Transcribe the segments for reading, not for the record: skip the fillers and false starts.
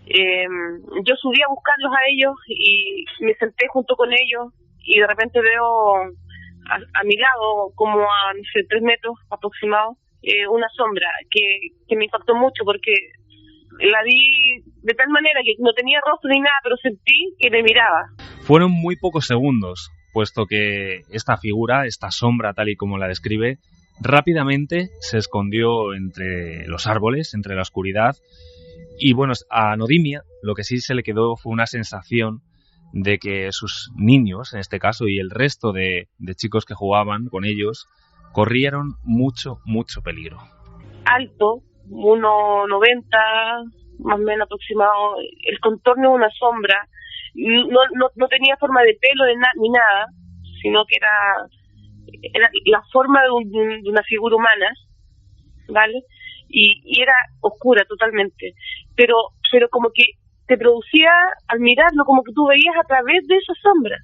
Yo subí a buscarlos a ellos y me senté junto con ellos y de repente veo a mi lado, como a, no sé, 3 metros aproximados, una sombra que me impactó mucho porque la vi de tal manera que no tenía rostro ni nada, pero sentí que me miraba. Fueron muy pocos segundos, puesto que esta figura, esta sombra tal y como la describe, rápidamente se escondió entre los árboles, entre la oscuridad. Y bueno, a Nodimia lo que sí se le quedó fue una sensación de que sus niños, en este caso, y el resto de chicos que jugaban con ellos, corrieron mucho peligro. Alto, 1,90 más o menos aproximado, el contorno de una sombra, no tenía forma de pelo ni nada, sino que era la forma de una figura humana, ¿vale? Y era oscura totalmente, pero como que te producía, al mirarlo, como que tú veías a través de esa sombra,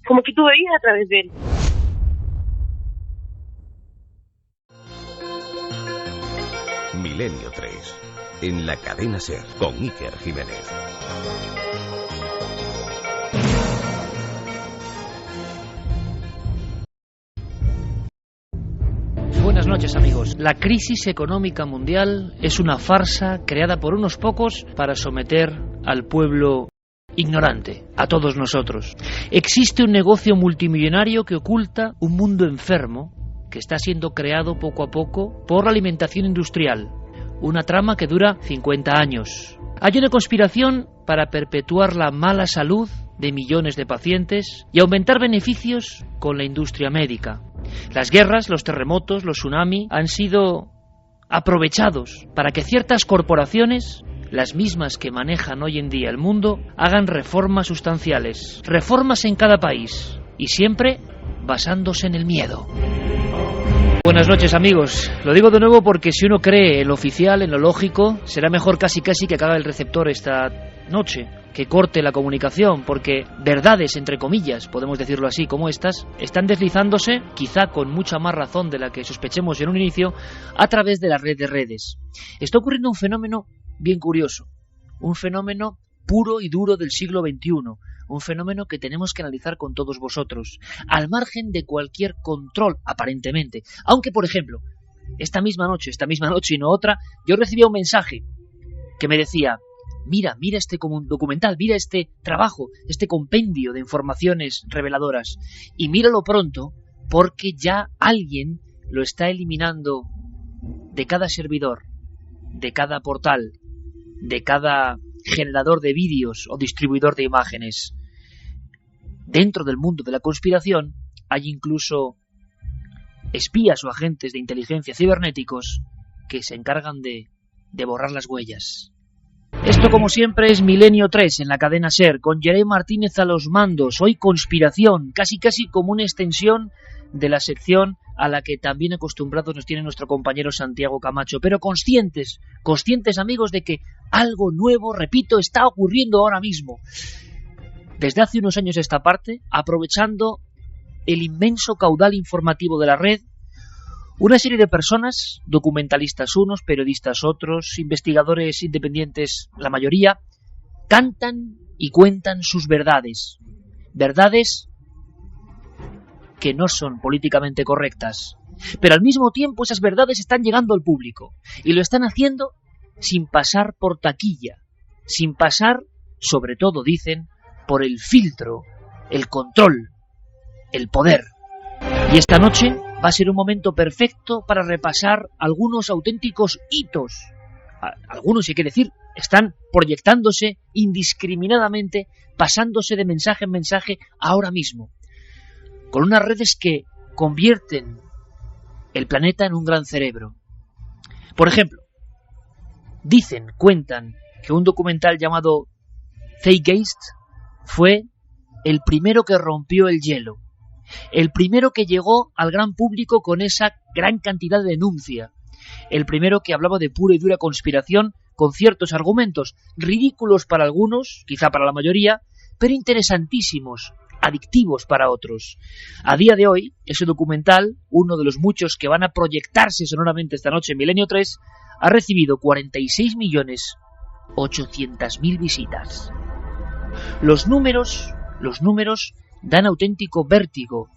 como que tú veías a través de él. Milenio 3, en la cadena SER, con Iker Jiménez. Buenas noches, amigos. La crisis económica mundial es una farsa creada por unos pocos para someter al pueblo ignorante, a todos nosotros. Existe un negocio multimillonario que oculta un mundo enfermo que está siendo creado poco a poco por la alimentación industrial. Una trama que dura 50 años. Hay una conspiración para perpetuar la mala salud de millones de pacientes y aumentar beneficios con la industria médica. Las guerras, los terremotos, los tsunamis han sido aprovechados para que ciertas corporaciones, las mismas que manejan hoy en día el mundo, hagan reformas sustanciales. Reformas en cada país y siempre basándose en el miedo. Buenas noches, amigos. Lo digo de nuevo porque si uno cree en lo oficial, en lo lógico, será mejor casi que acabe el receptor esta noche, que corte la comunicación, porque verdades, entre comillas, podemos decirlo así, como estas, están deslizándose, quizá con mucha más razón de la que sospechemos en un inicio, a través de la red de redes. Está ocurriendo un fenómeno bien curioso, un fenómeno puro y duro del siglo XXI, un fenómeno que tenemos que analizar con todos vosotros, al margen de cualquier control, aparentemente. Aunque, por ejemplo, esta misma noche y no otra, yo recibía un mensaje que me decía: mira este documental, mira este trabajo, este compendio de informaciones reveladoras, y míralo pronto, porque ya alguien lo está eliminando de cada servidor, de cada portal, de cada generador de vídeos o distribuidor de imágenes. Dentro del mundo de la conspiración hay incluso espías o agentes de inteligencia cibernéticos que se encargan de borrar las huellas. Esto, como siempre, es Milenio 3 en la cadena SER, con Jeremy Martínez a los mandos. Hoy conspiración, casi como una extensión de la sección a la que también acostumbrados nos tiene nuestro compañero Santiago Camacho, pero conscientes, amigos, de que algo nuevo, repito, está ocurriendo ahora mismo. Desde hace unos años esta parte, aprovechando el inmenso caudal informativo de la red, una serie de personas, documentalistas unos, periodistas otros, investigadores independientes la mayoría, cantan y cuentan sus verdades. Verdades que no son políticamente correctas. Pero al mismo tiempo esas verdades están llegando al público. Y lo están haciendo sin pasar por taquilla. Sin pasar, sobre todo dicen, por el filtro, el control, el poder. Y esta noche va a ser un momento perfecto para repasar algunos auténticos hitos. Algunos, hay que decir, están proyectándose indiscriminadamente, pasándose de mensaje en mensaje ahora mismo, con unas redes que convierten el planeta en un gran cerebro. Por ejemplo, cuentan que un documental llamado Zeitgeist fue el primero que rompió el hielo, el primero que llegó al gran público con esa gran cantidad de denuncia, el primero que hablaba de pura y dura conspiración con ciertos argumentos, ridículos para algunos, quizá para la mayoría, pero interesantísimos, adictivos para otros. A día de hoy, ese documental, uno de los muchos que van a proyectarse sonoramente esta noche en Milenio 3, ha recibido 46 millones 800.000 visitas. Los números dan auténtico vértigo.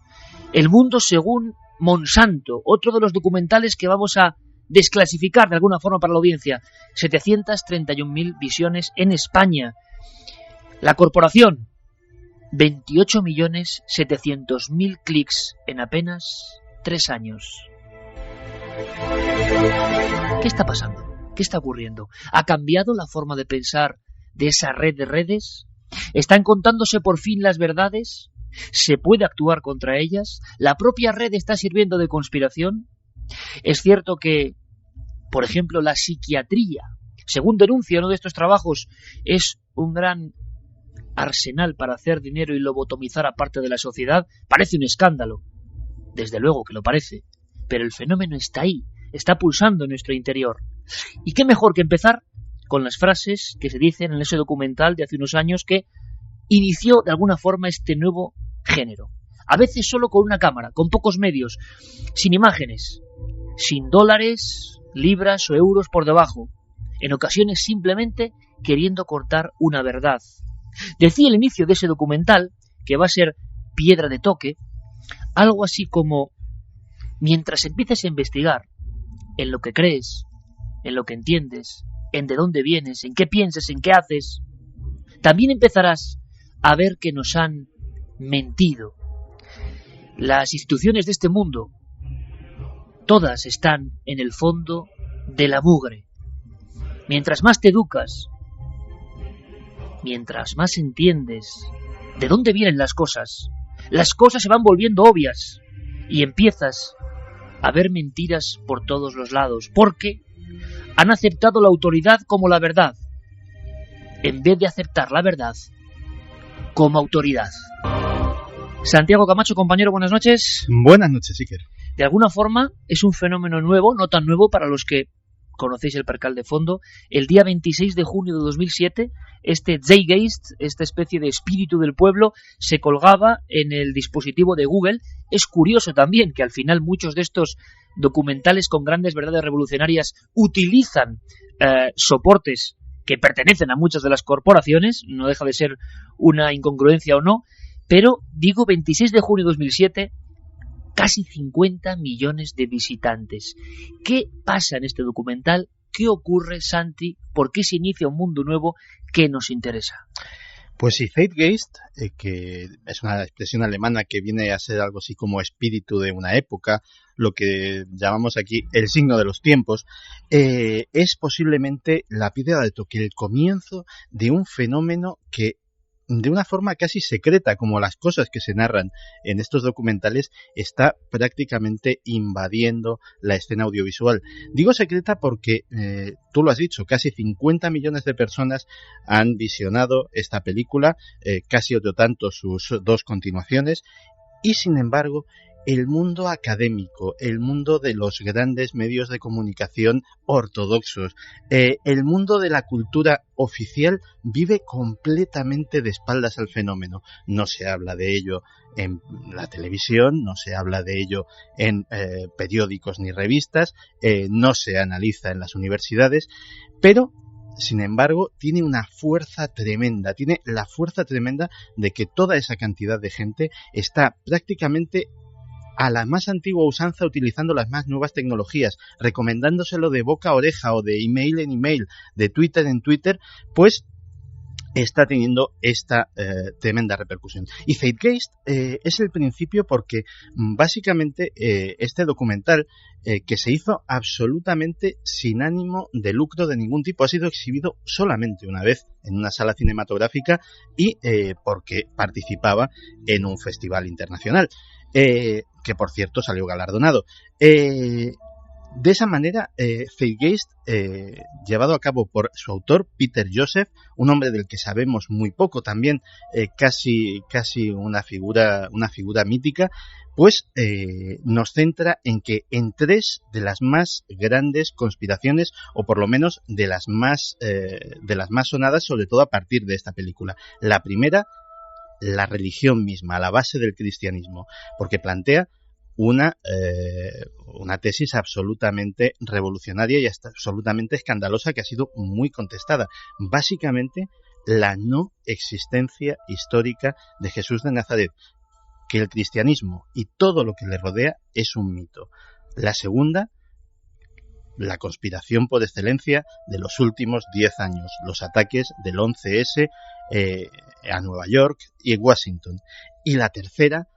El mundo según Monsanto, otro de los documentales que vamos a desclasificar de alguna forma para la audiencia. 731.000 visiones en España. La corporación, 28.700.000 clics en apenas 3 años. ¿Qué está pasando? ¿Qué está ocurriendo? ¿Ha cambiado la forma de pensar de esa red de redes? ¿Están contándose por fin las verdades? ¿Se puede actuar contra ellas? ¿La propia red está sirviendo de conspiración? Es cierto que, por ejemplo, la psiquiatría, según denuncia uno de estos trabajos, es un gran arsenal para hacer dinero y lobotomizar a parte de la sociedad. Parece un escándalo. Desde luego que lo parece. Pero el fenómeno está ahí, está pulsando en nuestro interior. ¿Y qué mejor que empezar con las frases que se dicen en ese documental de hace unos años que inició de alguna forma este nuevo género? A veces solo con una cámara, con pocos medios, sin imágenes, sin dólares, libras o euros por debajo, en ocasiones simplemente queriendo cortar una verdad. Decía el inicio de ese documental, que va a ser piedra de toque, algo así como: mientras empieces a investigar en lo que crees, en lo que entiendes, en de dónde vienes, en qué piensas, en qué haces, también empezarás a ver que nos han mentido. Las instituciones de este mundo, todas están en el fondo de la mugre. Mientras más te educas, mientras más entiendes de dónde vienen las cosas se van volviendo obvias y empiezas a ver mentiras por todos los lados, porque han aceptado la autoridad como la verdad, en vez de aceptar la verdad como autoridad. Santiago Camacho, compañero, buenas noches. Buenas noches, Iker. De alguna forma es un fenómeno nuevo, no tan nuevo para los que conocéis el percal de fondo. El día 26 de junio de 2007, este Zeitgeist, esta especie de espíritu del pueblo, se colgaba en el dispositivo de Google. Es curioso también que al final muchos de estos documentales con grandes verdades revolucionarias utilizan soportes que pertenecen a muchas de las corporaciones. No deja de ser una incongruencia o no, pero digo 26 de junio de 2007, casi 50 millones de visitantes. ¿Qué pasa en este documental? ¿Qué ocurre, Santi? ¿Por qué se inicia un mundo nuevo que nos interesa? Pues sí, Zeitgeist, que es una expresión alemana que viene a ser algo así como espíritu de una época, lo que llamamos aquí el signo de los tiempos, es posiblemente la piedra de toque, el comienzo de un fenómeno que, de una forma casi secreta, como las cosas que se narran en estos documentales, está prácticamente invadiendo la escena audiovisual. Digo secreta porque, tú lo has dicho, casi 50 millones de personas han visionado esta película, casi otro tanto sus dos continuaciones, y sin embargo, el mundo académico, el mundo de los grandes medios de comunicación ortodoxos, el mundo de la cultura oficial vive completamente de espaldas al fenómeno. No se habla de ello en la televisión, no se habla de ello en periódicos ni revistas, no se analiza en las universidades, pero sin embargo tiene una fuerza tremenda, tiene la fuerza tremenda de que toda esa cantidad de gente está prácticamente a la más antigua usanza, utilizando las más nuevas tecnologías, recomendándoselo de boca a oreja o de email en email, de Twitter en Twitter, pues está teniendo esta tremenda repercusión. Y Zeitgeist es el principio porque básicamente este documental, que se hizo absolutamente sin ánimo de lucro de ningún tipo, ha sido exhibido solamente una vez en una sala cinematográfica y porque participaba en un festival internacional, que por cierto salió galardonado. De esa manera, Zeitgeist, llevado a cabo por su autor, Peter Joseph, un hombre del que sabemos muy poco también, casi una figura mítica, pues nos centra en que en tres de las más grandes conspiraciones, o por lo menos de las más sonadas, sobre todo a partir de esta película. La primera, la religión misma, la base del cristianismo, porque plantea una tesis absolutamente revolucionaria y hasta absolutamente escandalosa, que ha sido muy contestada. Básicamente, la no existencia histórica de Jesús de Nazaret, que el cristianismo y todo lo que le rodea es un mito. La segunda, la conspiración por excelencia de los últimos 10 años, los ataques del 11S a Nueva York y Washington. Y la tercera,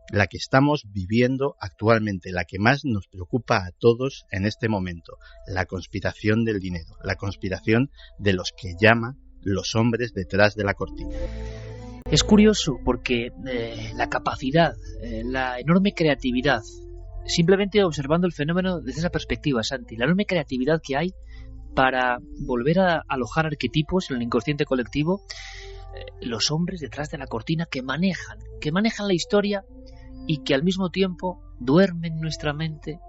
la que estamos viviendo actualmente, la que más nos preocupa a todos en este momento, la conspiración del dinero, la conspiración de los que llaman los hombres detrás de la cortina. Es curioso porque la capacidad, la enorme creatividad, simplemente observando el fenómeno desde esa perspectiva, Santi, la enorme creatividad que hay para volver a alojar arquetipos en el inconsciente colectivo, los hombres detrás de la cortina que manejan la historia y que al mismo tiempo duermen nuestra mente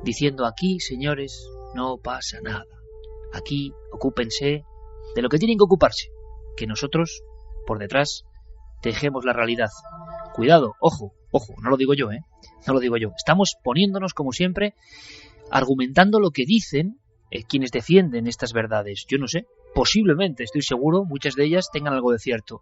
diciendo: aquí, señores, no pasa nada, aquí ocúpense de lo que tienen que ocuparse, que nosotros por detrás tejemos la realidad. Cuidado, ojo, no lo digo yo, no lo digo yo. Estamos poniéndonos, como siempre, argumentando lo que dicen quienes defienden estas verdades. Yo no sé, posiblemente, estoy seguro, muchas de ellas tengan algo de cierto.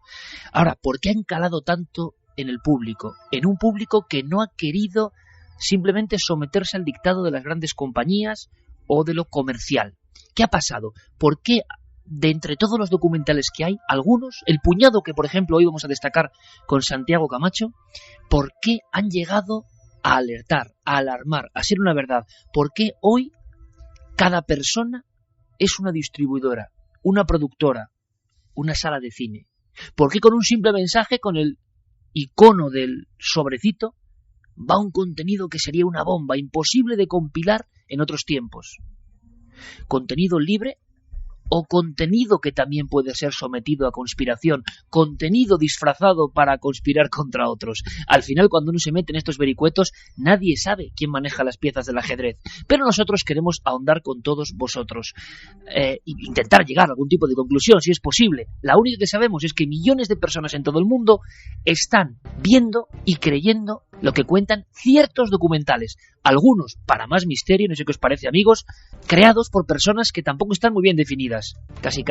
Ahora, ¿por qué han calado tanto en el público? En un público que no ha querido simplemente someterse al dictado de las grandes compañías o de lo comercial. ¿Qué ha pasado? ¿Por qué de entre todos los documentales que hay, algunos, el puñado que por ejemplo hoy vamos a destacar con Santiago Camacho, por qué han llegado a alertar, a alarmar, a ser una verdad? ¿Por qué hoy cada persona es una distribuidora, una productora, una sala de cine? ¿Por qué con un simple mensaje, con el icono del sobrecito, va un contenido que sería una bomba, imposible de compilar en otros tiempos? ¿Contenido libre o contenido que también puede ser sometido a conspiración? ¿Contenido disfrazado para conspirar contra otros? Al final, cuando uno se mete en estos vericuetos, nadie sabe quién maneja las piezas del ajedrez. Pero nosotros queremos ahondar con todos vosotros, intentar llegar a algún tipo de conclusión, si es posible. La única que sabemos es que millones de personas en todo el mundo están viendo y creyendo lo que cuentan ciertos documentales, algunos, para más misterio, no sé qué os parece, amigos, creados por personas que tampoco están muy bien definidas. Casi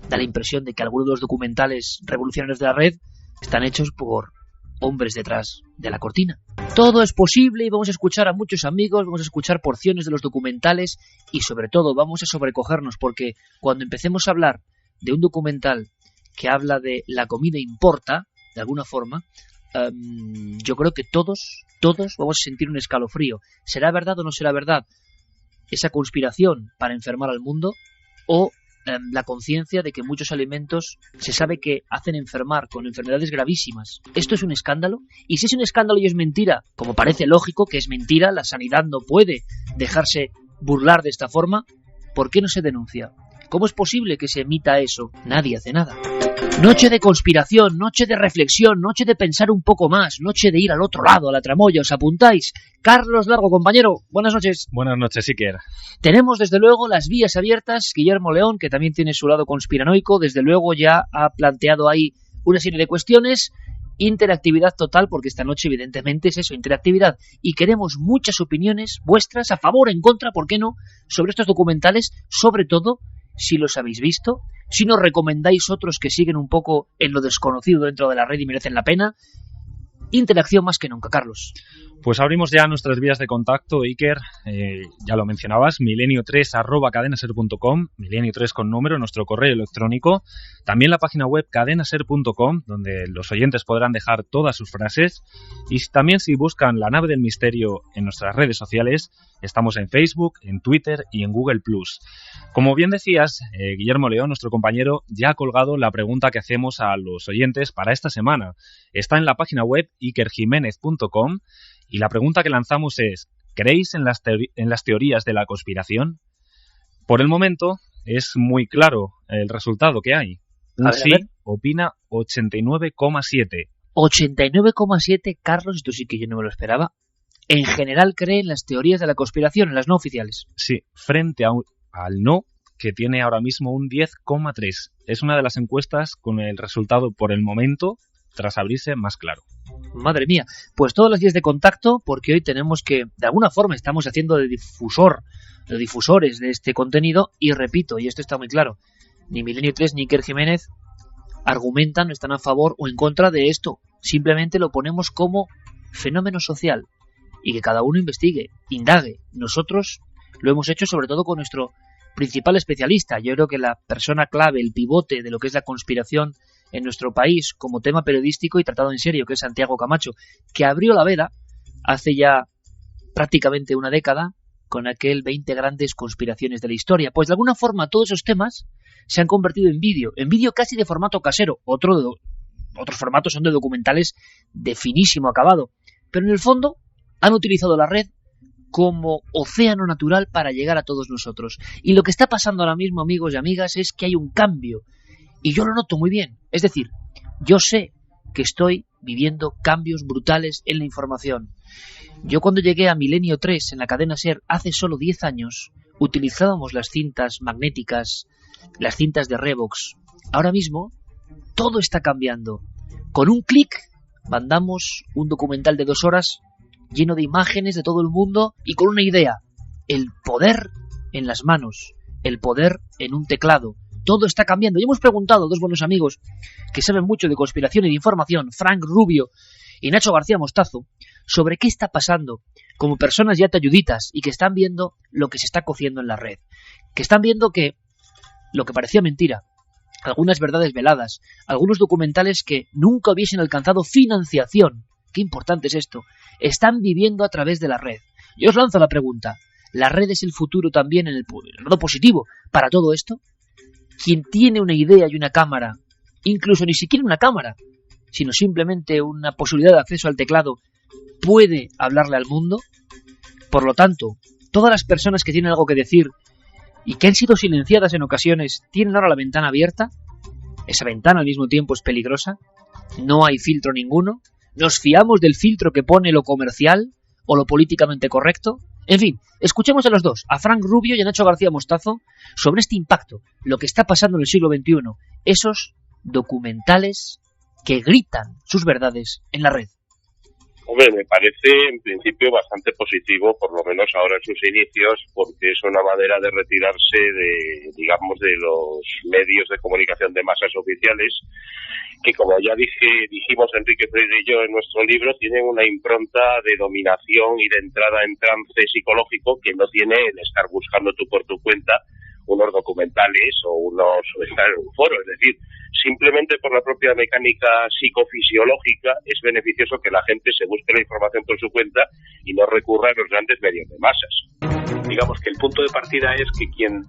da la impresión de que algunos de los documentales revolucionarios de la red están hechos por hombres detrás de la cortina. Todo es posible y vamos a escuchar a muchos amigos, vamos a escuchar porciones de los documentales y sobre todo vamos a sobrecogernos, porque cuando empecemos a hablar de un documental que habla de la comida importa, de alguna forma, yo creo que todos vamos a sentir un escalofrío. ¿Será verdad o no será verdad esa conspiración para enfermar al mundo? ¿O la conciencia de que muchos alimentos se sabe que hacen enfermar con enfermedades gravísimas? ¿Esto es un escándalo? Y si es un escándalo y es mentira, como parece lógico que es mentira, la sanidad no puede dejarse burlar de esta forma, ¿por qué no se denuncia? ¿Cómo es posible que se emita eso? Nadie hace nada. Noche de conspiración, noche de reflexión, noche de pensar un poco más, noche de ir al otro lado, a la tramoya. ¿Os apuntáis? Carlos Largo, compañero, buenas noches. Buenas noches, Iker. Tenemos desde luego las vías abiertas. Guillermo León, que también tiene su lado conspiranoico, desde luego ya ha planteado ahí una serie de cuestiones. Interactividad total, porque esta noche evidentemente es eso, interactividad. Y queremos muchas opiniones vuestras, a favor, en contra, ¿por qué no?, sobre estos documentales, sobre todo si los habéis visto, si nos recomendáis otros que siguen un poco en lo desconocido dentro de la red y merecen la pena. Interacción más que nunca, Carlos. Pues abrimos ya nuestras vías de contacto, Iker, ya lo mencionabas, milenio3@cadenaser.com, milenio3 con número, nuestro correo electrónico, también la página web cadenaser.com, donde los oyentes podrán dejar todas sus frases, y también si buscan La Nave del Misterio en nuestras redes sociales, estamos en Facebook, en Twitter y en Google+. Como bien decías, Guillermo León, nuestro compañero, ya ha colgado la pregunta que hacemos a los oyentes para esta semana. Está en la página web ikerjimenez.com y la pregunta que lanzamos es: ¿creéis en las teorías de la conspiración? Por el momento es muy claro el resultado que hay. Un sí opina 89,7. 89,7, Carlos, esto sí que yo no me lo esperaba. En general cree en las teorías de la conspiración, en las no oficiales. Sí, frente al no, que tiene ahora mismo un 10,3. Es una de las encuestas con el resultado por el momento, tras abrirse, más claro. Madre mía, pues todas las vías de contacto, porque hoy tenemos que, de alguna forma, estamos haciendo de difusores de este contenido, y repito, y esto está muy claro, ni Milenio 3 ni Iker Jiménez argumentan, no están a favor o en contra de esto, simplemente lo ponemos como fenómeno social, y que cada uno investigue, indague. Nosotros lo hemos hecho sobre todo con nuestro principal especialista. Yo creo que la persona clave, el pivote de lo que es la conspiración en nuestro país como tema periodístico y tratado en serio, que es Santiago Camacho, que abrió la veda hace ya prácticamente una década con aquel 20 grandes conspiraciones de la historia. Pues de alguna forma todos esos temas se han convertido en vídeo casi de formato casero. Otros formatos son de documentales de finísimo acabado, pero en el fondo han utilizado la red como océano natural para llegar a todos nosotros. Y lo que está pasando ahora mismo, amigos y amigas, es que hay un cambio. Y yo lo noto muy bien. Es decir, yo sé que estoy viviendo cambios brutales en la información. Yo cuando llegué a Milenio 3 en la cadena SER hace solo 10 años, utilizábamos las cintas magnéticas, las cintas de Revox. Ahora mismo, todo está cambiando. Con un clic, mandamos un documental de 2 horas lleno de imágenes de todo el mundo y con una idea: el poder en las manos, el poder en un teclado. Todo está cambiando. Y hemos preguntado a 2 buenos amigos que saben mucho de conspiración y de información, Frank Rubio y Nacho García Mostazo, sobre qué está pasando como personas ya talluditas y que están viendo lo que se está cociendo en la red, que están viendo que lo que parecía mentira, algunas verdades veladas, algunos documentales que nunca hubiesen alcanzado financiación, qué importante es esto, están viviendo a través de la red. Yo os lanzo la pregunta: ¿la red es el futuro también en el lado positivo para todo esto? Quien tiene una idea y una cámara, incluso ni siquiera una cámara, sino simplemente una posibilidad de acceso al teclado, puede hablarle al mundo. Por lo tanto, todas las personas que tienen algo que decir y que han sido silenciadas en ocasiones, tienen ahora la ventana abierta. Esa ventana al mismo tiempo es peligrosa. No hay filtro ninguno. ¿Nos fiamos del filtro que pone lo comercial o lo políticamente correcto? En fin, escuchemos a los dos, a Frank Rubio y a Nacho García Mostazo, sobre este impacto, lo que está pasando en el siglo XXI, esos documentales que gritan sus verdades en la red. Hombre, me parece en principio bastante positivo, por lo menos ahora en sus inicios, porque es una manera de retirarse de los medios de comunicación de masas oficiales, que como ya dijimos Enrique Freire y yo en nuestro libro, tienen una impronta de dominación y de entrada en trance psicológico que no tiene el estar buscando tú por tu cuenta unos documentales o estar en un foro. Es decir, simplemente por la propia mecánica psicofisiológica es beneficioso que la gente se busque la información por su cuenta y no recurra a los grandes medios de masas. Digamos que el punto de partida es que quien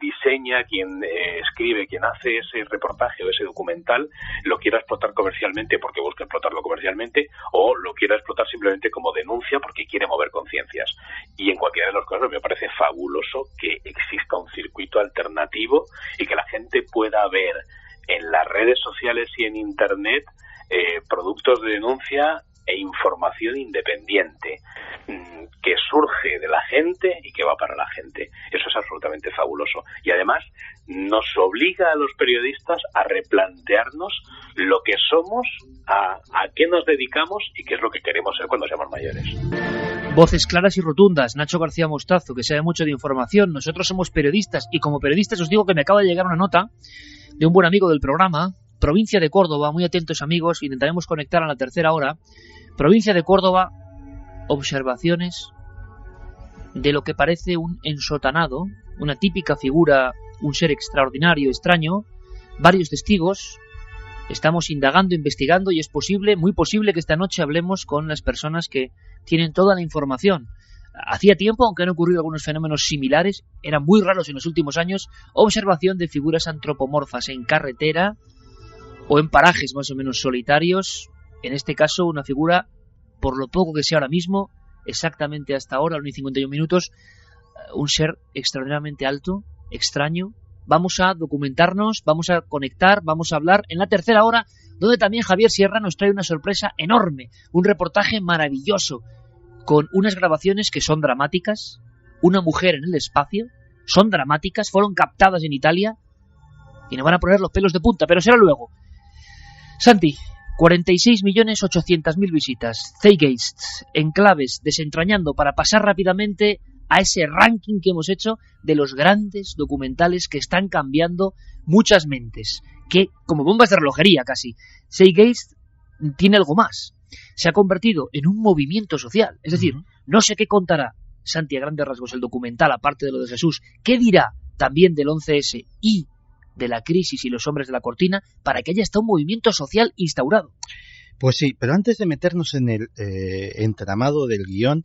diseña, quien escribe, quien hace ese reportaje o ese documental lo quiera explotar comercialmente porque busca explotarlo comercialmente, o lo quiera explotar simplemente como denuncia porque quiere mover conciencias. Y en cualquiera de los casos me parece fabuloso que exista un circuito alternativo y que la gente pueda ver en las redes sociales y en internet productos de denuncia e información independiente que surge de la gente y que va para la gente. Eso es absolutamente fabuloso. Y además nos obliga a los periodistas a replantearnos lo que somos, a qué nos dedicamos y qué es lo que queremos ser cuando seamos mayores. Voces claras y rotundas, Nacho García Mostazo, que sabe mucho de información. Nosotros somos periodistas y como periodistas os digo que me acaba de llegar una nota de un buen amigo del programa, provincia de Córdoba. Muy atentos amigos, intentaremos conectar a la tercera hora. Provincia de Córdoba, observaciones de lo que parece un ensotanado, una típica figura, un ser extraordinario, extraño, varios testigos. Estamos indagando, investigando y es posible, muy posible que esta noche hablemos con las personas que tienen toda la información. Hacía tiempo, aunque han ocurrido algunos fenómenos similares, eran muy raros en los últimos años, observación de figuras antropomorfas en carretera o en parajes más o menos solitarios. En este caso, una figura, por lo poco que sea ahora mismo, exactamente hasta ahora, 1 y 51 minutos, un ser extraordinariamente alto, extraño. Vamos a documentarnos, vamos a conectar, vamos a hablar en la tercera hora, donde también Javier Sierra nos trae una sorpresa enorme, un reportaje maravilloso, con unas grabaciones que son dramáticas, una mujer en el espacio, son dramáticas, fueron captadas en Italia y nos van a poner los pelos de punta, pero será luego. Santi, 46.800.000 visitas. Zeitgeist, enclaves, desentrañando para pasar rápidamente a ese ranking que hemos hecho de los grandes documentales que están cambiando muchas mentes, que como bombas de relojería casi. Zeitgeist tiene algo más. Se ha convertido en un movimiento social. Es decir, no sé qué contará Santi a grandes rasgos el documental, aparte de lo de Jesús, qué dirá también del 11S y de la crisis y los hombres de la cortina, para que haya hasta un movimiento social instaurado. Pues sí, pero antes de meternos en el entramado del guión,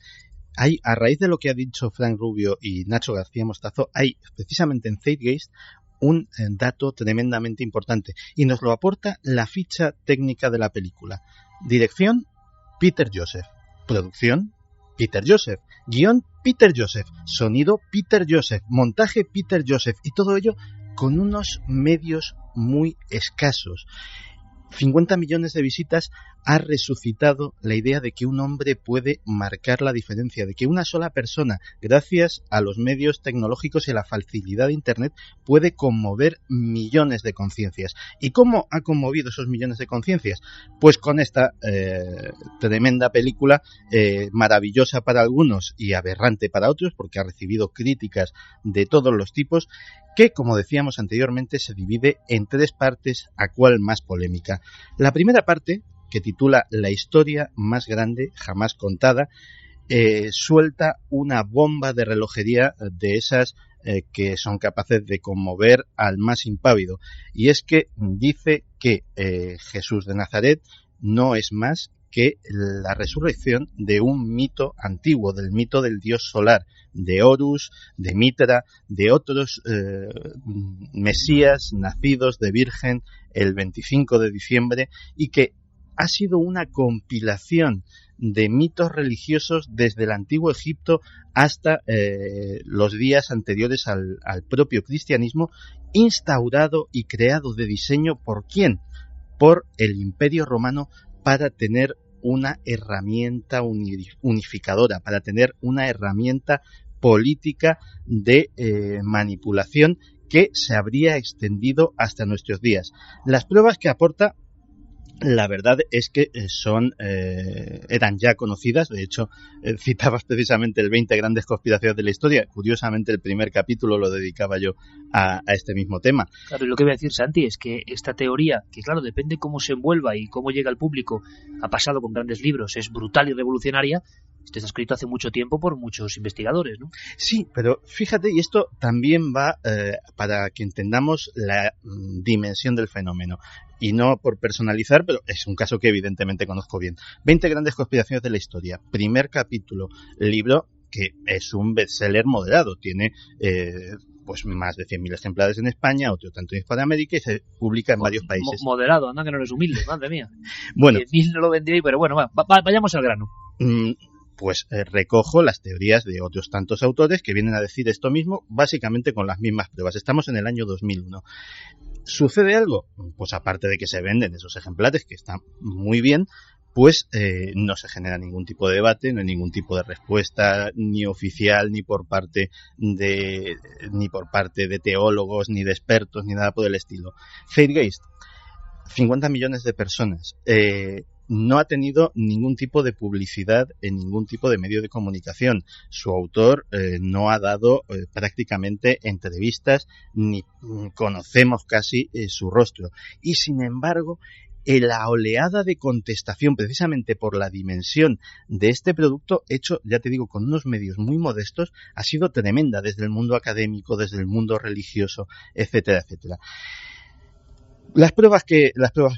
hay, a raíz de lo que ha dicho Frank Rubio y Nacho García Mostazo, hay precisamente en Zeitgeist un dato tremendamente importante, y nos lo aporta la ficha técnica de la película. Dirección, Peter Joseph. Producción, Peter Joseph. Guión, Peter Joseph. Sonido, Peter Joseph. Montaje, Peter Joseph. Y todo ello con unos medios muy escasos. 50 millones de visitas ha resucitado la idea de que un hombre puede marcar la diferencia, de que una sola persona, gracias a los medios tecnológicos y a la facilidad de Internet, puede conmover millones de conciencias. ¿Y cómo ha conmovido esos millones de conciencias? Pues con esta tremenda película, maravillosa para algunos y aberrante para otros, porque ha recibido críticas de todos los tipos, que, como decíamos anteriormente, se divide en 3 partes, a cual más polémica. La primera parte, que titula La historia más grande jamás contada, suelta una bomba de relojería de esas que son capaces de conmover al más impávido. Y es que dice que Jesús de Nazaret no es más que la resurrección de un mito antiguo, del mito del dios solar, de Horus, de Mitra, de otros mesías nacidos de virgen el 25 de diciembre, y que ha sido una compilación de mitos religiosos desde el antiguo Egipto hasta los días anteriores al propio cristianismo, instaurado y creado de diseño ¿por quién? Por el Imperio Romano, para tener una herramienta unificadora, para tener una herramienta política de manipulación que se habría extendido hasta nuestros días. Las pruebas que aporta, la verdad es que eran ya conocidas. De hecho, citabas precisamente el 20 grandes conspiraciones de la historia. Curiosamente, el primer capítulo lo dedicaba yo a este mismo tema. Claro, y lo que voy a decir, Santi, es que esta teoría, que claro, depende cómo se envuelva y cómo llega al público, ha pasado con grandes libros, es brutal y revolucionaria. Esto está escrito hace mucho tiempo por muchos investigadores, ¿no? Sí, pero fíjate, y esto también va para que entendamos la dimensión del fenómeno. Y no por personalizar, pero es un caso que evidentemente conozco bien. 20 grandes conspiraciones de la historia. Primer capítulo, libro que es un bestseller moderado. Tiene pues más de 100.000 ejemplares en España, otro tanto en Hispanoamérica, y se publica en varios países. Moderado, anda que no eres humilde, madre mía. Bueno, 10.000 no lo vendría, pero bueno, vayamos al grano. Pues recojo las teorías de otros tantos autores que vienen a decir esto mismo, básicamente con las mismas pruebas. Estamos en el año 2001. ¿Sucede algo? Pues aparte de que se venden esos ejemplares, que están muy bien, pues no se genera ningún tipo de debate, no hay ningún tipo de respuesta, ni oficial, ni por parte de teólogos, ni de expertos, ni nada por el estilo. Zeitgeist, 50 millones de personas. No ha tenido ningún tipo de publicidad en ningún tipo de medio de comunicación. Su autor no ha dado prácticamente entrevistas, ni conocemos casi su rostro. Y sin embargo, la oleada de contestación, precisamente por la dimensión de este producto, hecho, ya te digo, con unos medios muy modestos, ha sido tremenda, desde el mundo académico, desde el mundo religioso, etcétera, etcétera. Las pruebas que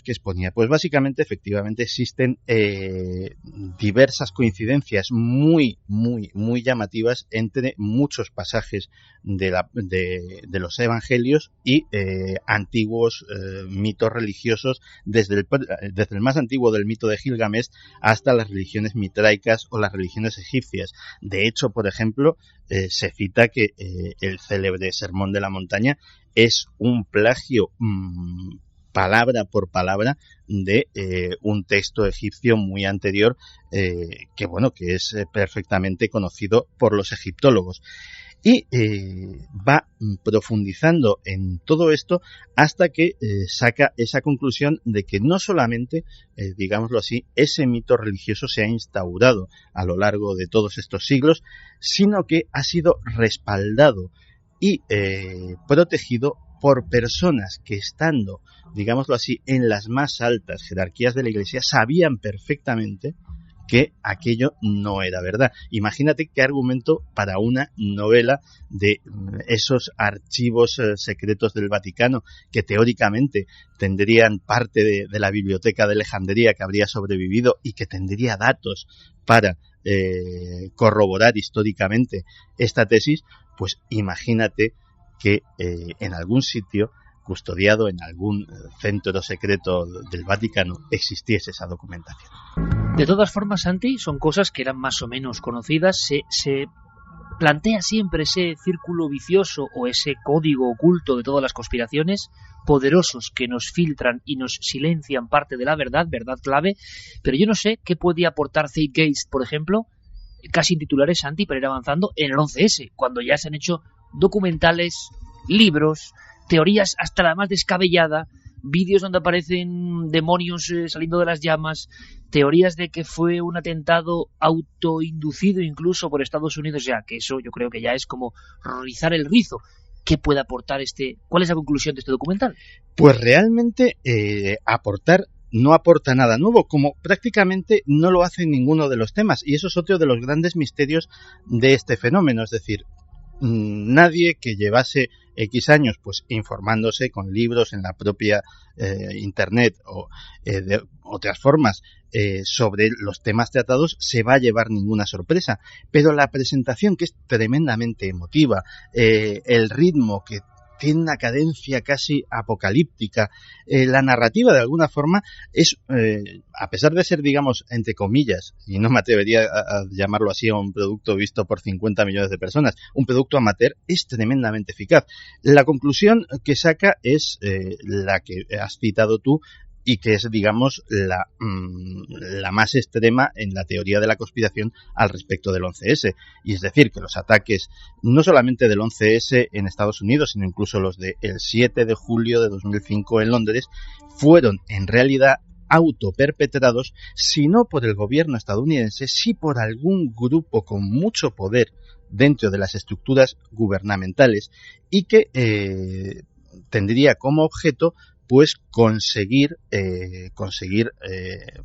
exponía, pues básicamente, efectivamente, existen diversas coincidencias muy llamativas entre muchos pasajes de los evangelios y antiguos mitos religiosos, desde el más antiguo del mito de Gilgamesh hasta las religiones mitraicas o las religiones egipcias. De hecho, por ejemplo, se cita que el célebre Sermón de la Montaña es un plagio palabra por palabra de un texto egipcio muy anterior, que es perfectamente conocido por los egiptólogos. Y va profundizando en todo esto hasta que saca esa conclusión de que no solamente, digámoslo así, ese mito religioso se ha instaurado a lo largo de todos estos siglos, sino que ha sido respaldado y protegido por personas que, estando, digámoslo así, en las más altas jerarquías de la Iglesia, sabían perfectamente que aquello no era verdad. Imagínate qué argumento para una novela de esos archivos secretos del Vaticano, que teóricamente tendrían parte de la biblioteca de Alejandría que habría sobrevivido y que tendría datos para corroborar históricamente esta tesis. Pues imagínate que en algún sitio, custodiado en algún centro secreto del Vaticano, existiese esa documentación. De todas formas, Santi, son cosas que eran más o menos conocidas. Se plantea siempre ese círculo vicioso o ese código oculto de todas las conspiraciones, poderosos que nos filtran y nos silencian parte de la verdad, verdad clave. Pero yo no sé qué puede aportar Zeitgeist, por ejemplo, casi en titulares, Santi, para ir avanzando, en el 11S, cuando ya se han hecho documentales, libros, teorías hasta la más descabellada, vídeos donde aparecen demonios saliendo de las llamas, teorías de que fue un atentado autoinducido incluso por Estados Unidos. Ya que eso yo creo que ya es como rizar el rizo. ¿Qué puede aportar cuál es la conclusión de este documental? Pues realmente aportar no aporta nada nuevo, como prácticamente no lo hace ninguno de los temas, y eso es otro de los grandes misterios de este fenómeno. Es decir, nadie que llevase X años pues informándose con libros en la propia internet o de otras formas sobre los temas tratados se va a llevar ninguna sorpresa, pero la presentación, que es tremendamente emotiva, el ritmo que tiene una cadencia casi apocalíptica, la narrativa de alguna forma es, a pesar de ser, digamos, entre comillas, y no me atrevería a llamarlo así a un producto visto por 50 millones de personas, un producto amateur, es tremendamente eficaz. La conclusión que saca es la que has citado tú, y que es, digamos, la más extrema en la teoría de la conspiración al respecto del 11S. Y es decir, que los ataques, no solamente del 11S en Estados Unidos, sino incluso los del 7 de julio de 2005 en Londres, fueron en realidad autoperpetrados, si no por el gobierno estadounidense, sí por algún grupo con mucho poder dentro de las estructuras gubernamentales, y que tendría como objeto pues conseguir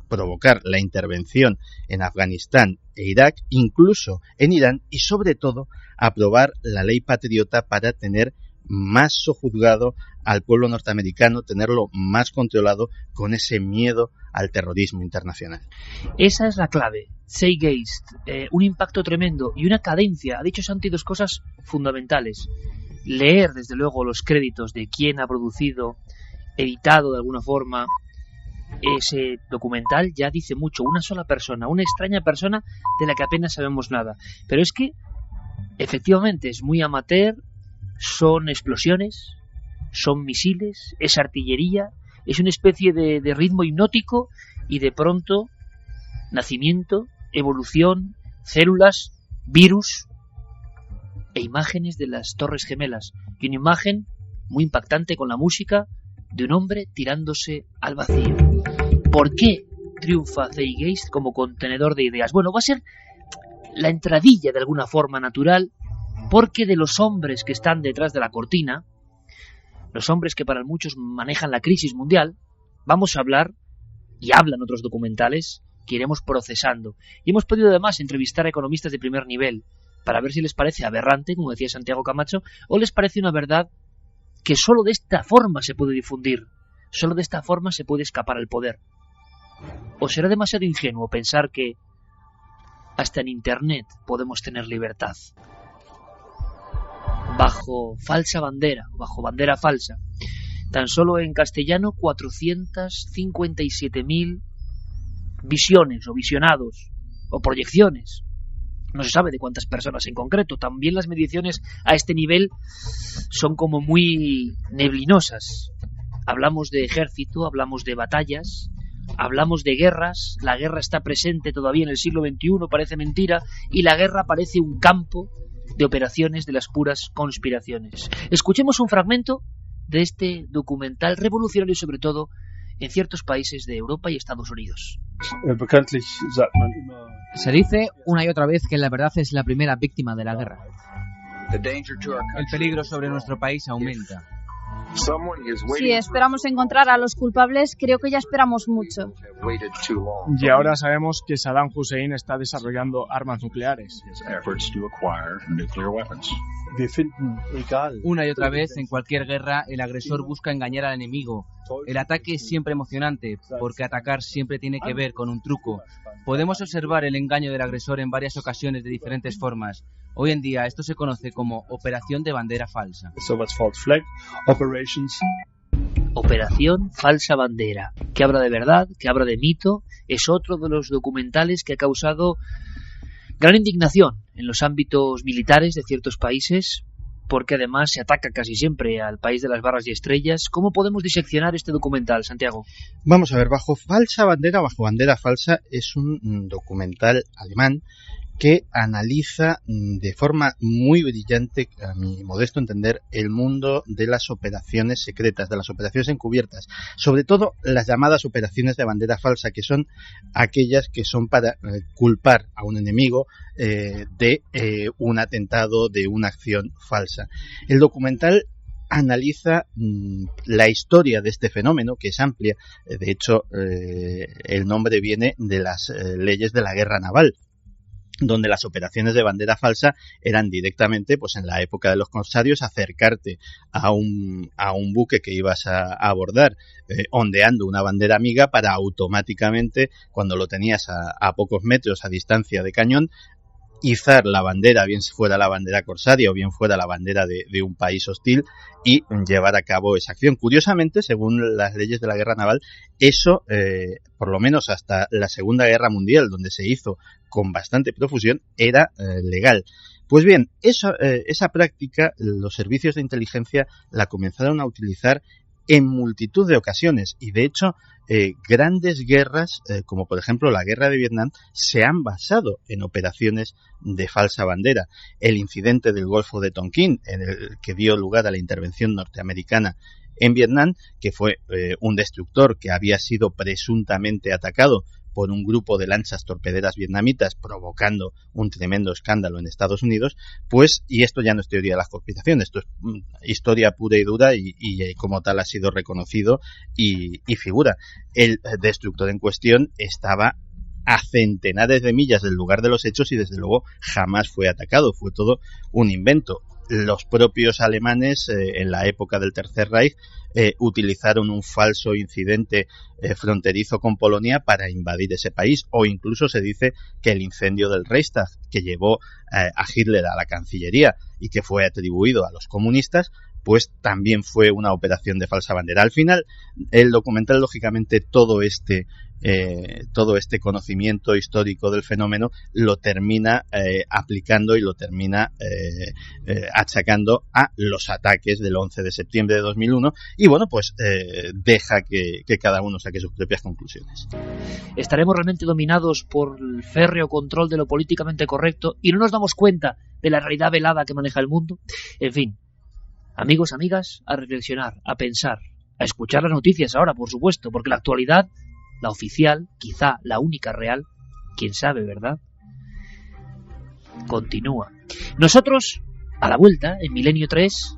provocar la intervención en Afganistán e Irak, incluso en Irán, y sobre todo aprobar la ley patriota para tener más sojuzgado al pueblo norteamericano, tenerlo más controlado con ese miedo al terrorismo internacional. Esa es la clave. Zeitgeist, un impacto tremendo y una cadencia. Ha dicho Santi dos cosas fundamentales. Leer, desde luego, los créditos de quién ha producido, editado de alguna forma ese documental, ya dice mucho. Una sola persona, una extraña persona de la que apenas sabemos nada, pero es que efectivamente es muy amateur. Son explosiones, son misiles, es artillería, es una especie de ritmo hipnótico, y de pronto nacimiento, evolución, células, virus e imágenes de las Torres Gemelas, y una imagen muy impactante con la música de un hombre tirándose al vacío. ¿Por qué triunfa Zeitgeist como contenedor de ideas? Bueno, va a ser la entradilla de alguna forma natural, porque de los hombres que están detrás de la cortina, los hombres que para muchos manejan la crisis mundial, vamos a hablar, y hablan otros documentales que iremos procesando. Y hemos podido además entrevistar a economistas de primer nivel para ver si les parece aberrante, como decía Santiago Camacho, o les parece una verdad que solo de esta forma se puede difundir, solo de esta forma se puede escapar al poder. ¿O será demasiado ingenuo pensar que hasta en Internet podemos tener libertad? Bajo falsa bandera, bajo bandera falsa. Tan solo en castellano 457.000 visiones o visionados o proyecciones. No se sabe de cuántas personas en concreto. También las mediciones a este nivel son como muy neblinosas. Hablamos de ejército, hablamos de batallas, hablamos de guerras. La guerra está presente todavía en el siglo XXI, parece mentira, y la guerra parece un campo de operaciones de las puras conspiraciones. Escuchemos un fragmento de este documental revolucionario, sobre todo en ciertos países de Europa y Estados Unidos. Se dice una y otra vez que la verdad es la primera víctima de la guerra. El peligro sobre nuestro país aumenta. Si esperamos encontrar a los culpables, creo que ya esperamos mucho. Y ahora sabemos que Saddam Hussein está desarrollando armas nucleares. Una y otra vez, en cualquier guerra, el agresor busca engañar al enemigo. El ataque es siempre emocionante, porque atacar siempre tiene que ver con un truco. Podemos observar el engaño del agresor en varias ocasiones de diferentes formas. Hoy en día esto se conoce como operación de bandera falsa. Operación Falsa Bandera. Que habla de verdad, que habla de mito, es otro de los documentales que ha causado gran indignación en los ámbitos militares de ciertos países, porque además se ataca casi siempre al país de las barras y estrellas. ¿Cómo podemos diseccionar este documental, Santiago? Vamos a ver, Bajo Falsa Bandera, Bajo Bandera Falsa, es un documental alemán que analiza de forma muy brillante, a mi modesto entender, el mundo de las operaciones secretas, de las operaciones encubiertas, sobre todo las llamadas operaciones de bandera falsa, que son aquellas que son para culpar a un enemigo de un atentado, de una acción falsa. El documental analiza la historia de este fenómeno, que es amplia. De hecho, el nombre viene de las leyes de la guerra naval, donde las operaciones de bandera falsa eran directamente, pues en la época de los corsarios, acercarte a un buque que ibas a abordar ondeando una bandera amiga para automáticamente, cuando lo tenías a pocos metros a distancia de cañón, izar la bandera, bien fuera la bandera corsaria o bien fuera la bandera de un país hostil, y llevar a cabo esa acción. Curiosamente, según las leyes de la guerra naval, eso, por lo menos hasta la Segunda Guerra Mundial, donde se hizo con bastante profusión, era legal. Pues bien, esa práctica los servicios de inteligencia la comenzaron a utilizar en multitud de ocasiones, y de hecho grandes guerras, como por ejemplo la guerra de Vietnam, se han basado en operaciones de falsa bandera. El incidente del Golfo de Tonkin, en el que dio lugar a la intervención norteamericana en Vietnam, que fue un destructor que había sido presuntamente atacado por un grupo de lanchas torpederas vietnamitas, provocando un tremendo escándalo en Estados Unidos, pues, y esto ya no es teoría de la conspiración, esto es historia pura y dura, y como tal ha sido reconocido y figura. El destructor en cuestión estaba a centenares de millas del lugar de los hechos y desde luego jamás fue atacado, fue todo un invento. Los propios alemanes, en la época del Tercer Reich, utilizaron un falso incidente fronterizo con Polonia para invadir ese país, o incluso se dice que el incendio del Reichstag, que llevó a Hitler a la Cancillería y que fue atribuido a los comunistas, pues también fue una operación de falsa bandera. Al final, el documental, lógicamente, todo este conocimiento histórico del fenómeno lo termina aplicando y lo termina achacando a los ataques del 11 de septiembre de 2001, y bueno, pues deja que cada uno saque sus propias conclusiones. ¿Estaremos realmente dominados por el férreo control de lo políticamente correcto y no nos damos cuenta de la realidad velada que maneja el mundo? En fin, amigos, amigas, a reflexionar, a pensar, a escuchar las noticias ahora, por supuesto, porque la actualidad, la oficial, quizá la única real, quién sabe, ¿verdad?, continúa. Nosotros, a la vuelta, en Milenio 3,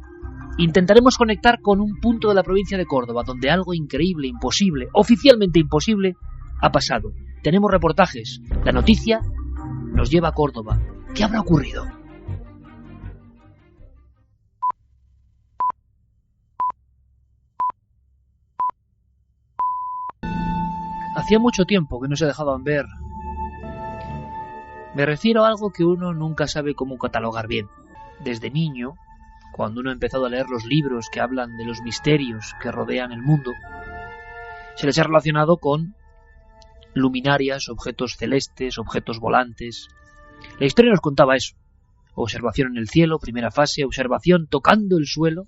intentaremos conectar con un punto de la provincia de Córdoba donde algo increíble, imposible, oficialmente imposible, ha pasado. Tenemos reportajes. La noticia nos lleva a Córdoba. ¿Qué habrá ocurrido? Hacía mucho tiempo que no se dejaban ver. Me refiero a algo que uno nunca sabe cómo catalogar bien. Desde niño, cuando uno ha empezado a leer los libros que hablan de los misterios que rodean el mundo, se les ha relacionado con luminarias, objetos celestes, objetos volantes. La historia nos contaba eso. Observación en el cielo, primera fase, observación tocando el suelo,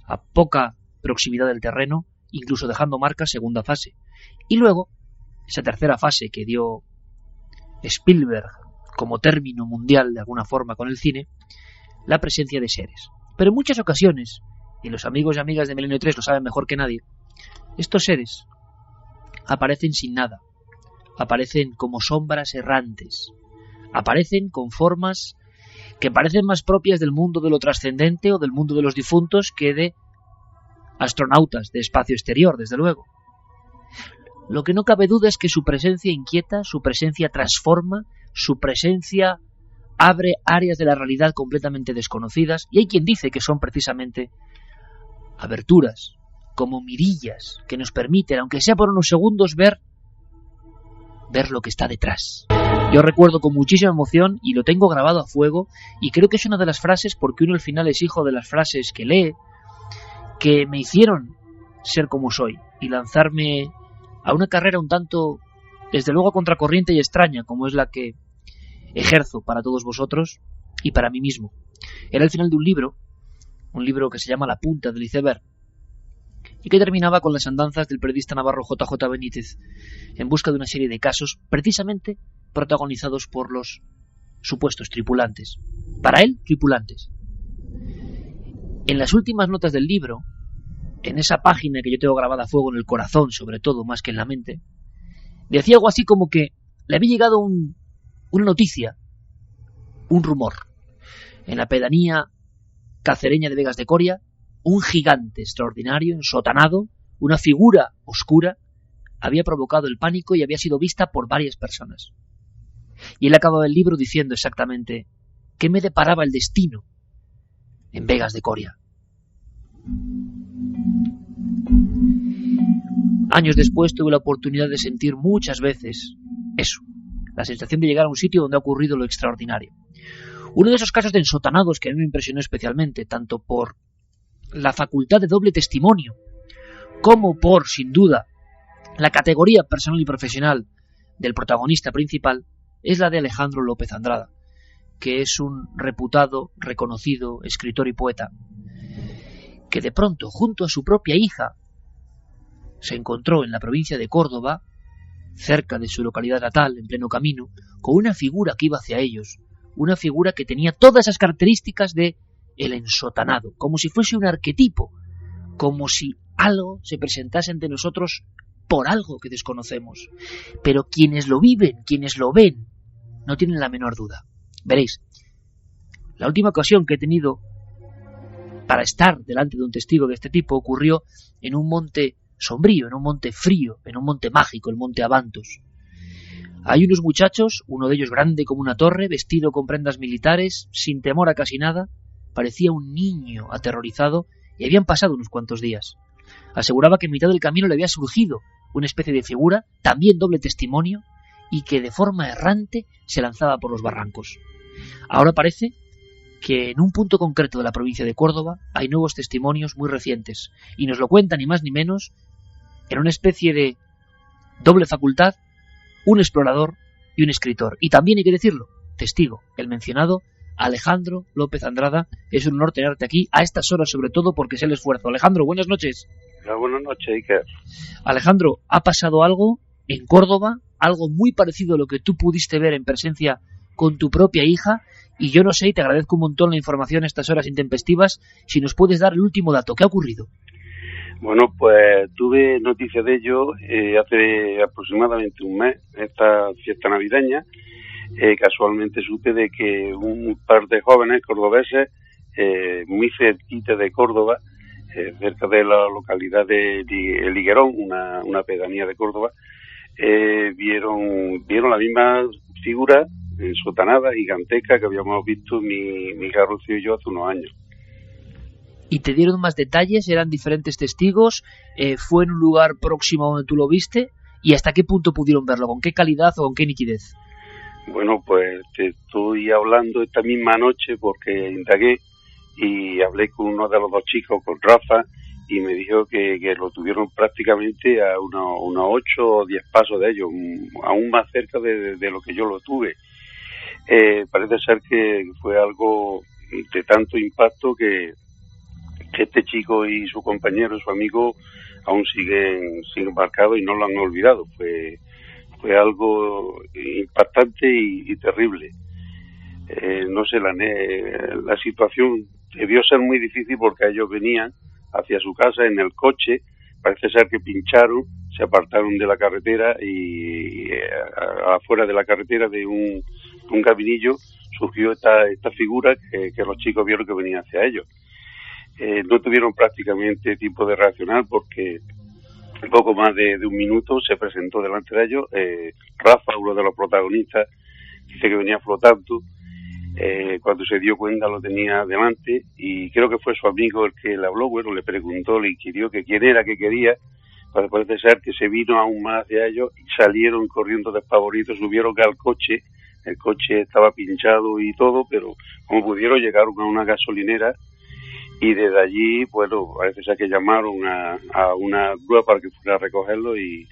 a poca proximidad del terreno, incluso dejando marcas, segunda fase. Y luego, esa tercera fase que dio Spielberg como término mundial de alguna forma con el cine, la presencia de seres. Pero en muchas ocasiones, y los amigos y amigas de Milenio 3 lo saben mejor que nadie, estos seres aparecen sin nada, aparecen como sombras errantes, aparecen con formas que parecen más propias del mundo de lo trascendente o del mundo de los difuntos que de astronautas de espacio exterior, desde luego. Lo que no cabe duda es que su presencia inquieta, su presencia transforma, su presencia abre áreas de la realidad completamente desconocidas, y hay quien dice que son precisamente aberturas, como mirillas, que nos permiten, aunque sea por unos segundos, ver lo que está detrás. Yo recuerdo con muchísima emoción, y lo tengo grabado a fuego, y creo que es una de las frases, porque uno al final es hijo de las frases que lee, que me hicieron ser como soy, y lanzarme a una carrera un tanto, desde luego, contracorriente y extraña, como es la que ejerzo para todos vosotros y para mí mismo. Era el final de un libro que se llama La punta del iceberg, y que terminaba con las andanzas del periodista navarro JJ Benítez en busca de una serie de casos precisamente protagonizados por los supuestos tripulantes. Para él, tripulantes. En las últimas notas del libro, en esa página que yo tengo grabada a fuego en el corazón, sobre todo, más que en la mente, decía algo así como que le había llegado una noticia, un rumor. En la pedanía cacereña de Vegas de Coria, un gigante extraordinario, ensotanado, una figura oscura, había provocado el pánico y había sido vista por varias personas. Y él acababa el libro diciendo exactamente qué me deparaba el destino en Vegas de Coria. Años después tuve la oportunidad de sentir muchas veces eso, la sensación de llegar a un sitio donde ha ocurrido lo extraordinario. Uno de esos casos de ensotanados que a mí me impresionó especialmente, tanto por la facultad de doble testimonio, como por, sin duda, la categoría personal y profesional del protagonista principal, es la de Alejandro López Andrada, que es un reputado, reconocido escritor y poeta, que de pronto, junto a su propia hija, se encontró en la provincia de Córdoba, cerca de su localidad natal, en pleno camino, con una figura que iba hacia ellos, una figura que tenía todas esas características de el ensotanado, como si fuese un arquetipo, como si algo se presentase ante nosotros por algo que desconocemos. Pero quienes lo viven, quienes lo ven, no tienen la menor duda. Veréis, la última ocasión que he tenido para estar delante de un testigo de este tipo ocurrió en un monte sombrío, en un monte frío, en un monte mágico, el monte Abantos. Hay unos muchachos, uno de ellos grande como una torre, vestido con prendas militares, sin temor a casi nada, parecía un niño aterrorizado, y habían pasado unos cuantos días. Aseguraba que en mitad del camino le había surgido una especie de figura, también doble testimonio, y que de forma errante se lanzaba por los barrancos. Ahora parece que en un punto concreto de la provincia de Córdoba hay nuevos testimonios muy recientes, y nos lo cuentan ni más ni menos en una especie de doble facultad, un explorador y un escritor. Y también hay que decirlo, testigo, el mencionado Alejandro López Andrada. Es un honor tenerte aquí a estas horas, sobre todo porque es el esfuerzo. Alejandro, buenas noches. Buenas noches, Iker. Alejandro, ha pasado algo en Córdoba, algo muy parecido a lo que tú pudiste ver en presencia con tu propia hija, y yo no sé, y te agradezco un montón la información a estas horas intempestivas, si nos puedes dar el último dato. ¿Qué ha ocurrido? Bueno, pues tuve noticia de ello hace aproximadamente un mes, esta fiesta navideña. Casualmente supe de que un par de jóvenes cordobeses, muy cerquita de Córdoba, cerca de la localidad de El Higuerón, una pedanía de Córdoba, vieron la misma figura ensotanada, giganteca, que habíamos visto mi Garrocio y yo hace unos años. ¿Y te dieron más detalles? ¿Eran diferentes testigos? ¿Fue en un lugar próximo a donde tú lo viste? ¿Y hasta qué punto pudieron verlo? ¿Con qué calidad o con qué nitidez? Bueno, pues te estoy hablando esta misma noche porque indagué y hablé con uno de los dos chicos, con Rafa, y me dijo que lo tuvieron prácticamente a unos 8 o 10 pasos de ellos, aún más cerca de lo que yo lo tuve. Parece ser que fue algo de tanto impacto que este chico y su compañero, su amigo, aún siguen marcados y no lo han olvidado. Fue algo impactante y terrible. no sé, la situación debió ser muy difícil porque ellos venían hacia su casa en el coche, parece ser que pincharon, se apartaron de la carretera y afuera de la carretera de un caminillo surgió esta figura que los chicos vieron que venía hacia ellos. No tuvieron prácticamente tiempo de reaccionar porque en poco más de un minuto se presentó delante de ellos. Rafa, uno de los protagonistas, dice que venía flotando. Cuando se dio cuenta lo tenía delante y creo que fue su amigo el que le habló, bueno, le preguntó, le inquirió que quién era, qué quería. Pues parece ser que se vino aún más hacia ellos y salieron corriendo despavoridos, subieron al coche, el coche estaba pinchado y todo, pero como pudieron llegaron a una gasolinera y desde allí, bueno, parece ser que llamaron a una grúa para que fuera a recogerlo y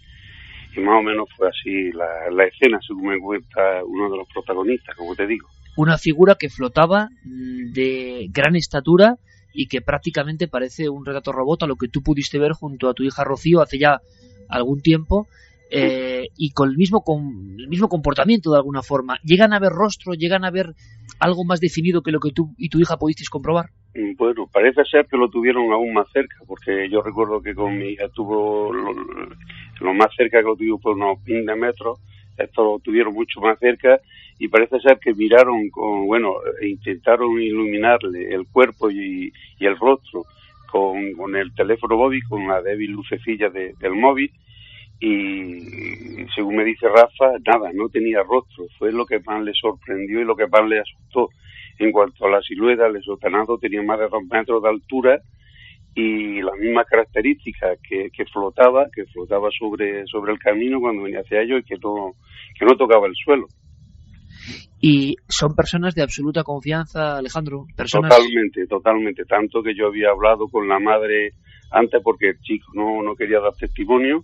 más o menos fue así la escena, según me cuenta uno de los protagonistas, como te digo. Una figura que flotaba de gran estatura y que prácticamente parece un retrato robot a lo que tú pudiste ver junto a tu hija Rocío hace ya algún tiempo, y con el mismo comportamiento de alguna forma. ¿Llegan a ver rostro? ¿Llegan a ver algo más definido que lo que tú y tu hija pudisteis comprobar? Bueno, parece ser que lo tuvieron aún más cerca, porque yo recuerdo que con mi hija tuvo lo más cerca que lo tuvo por unos 20 metros, esto lo tuvieron mucho más cerca y parece ser que miraron intentaron iluminarle el cuerpo y el rostro con el teléfono móvil, con la débil lucecilla del móvil, y según me dice Rafa, nada, no tenía rostro. Fue lo que más le sorprendió y lo que más le asustó. En cuanto a la silueta, el sotanado tenía más de 2 metros de altura y las mismas características, que flotaba sobre el camino cuando venía hacia ellos y que no tocaba el suelo. ¿Y son personas de absoluta confianza, Alejandro? Totalmente. Tanto que yo había hablado con la madre antes porque el chico no quería dar testimonio,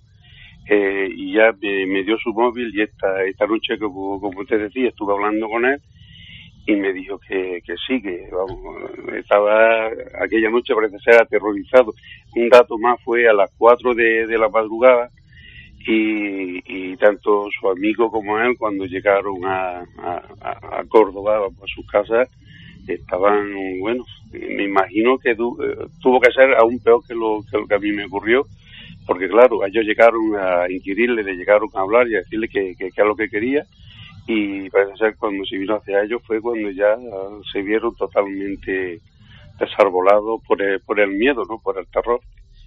y ya me dio su móvil y esta noche, como usted decía, estuve hablando con él y me dijo que sí, que estaba aquella noche, parece ser, aterrorizado. Un dato más fue a las 4 de la madrugada y tanto su amigo como él, cuando llegaron a Córdoba, a sus casas, estaban, bueno, me imagino que tuvo que ser aún peor que lo que a mí me ocurrió, porque claro, ellos llegaron a inquirirle, le llegaron a hablar y a decirle que es lo que quería, y parece ser cuando se vino hacia ellos fue cuando ya se vieron totalmente desarbolados por el miedo, ¿no? Por el terror.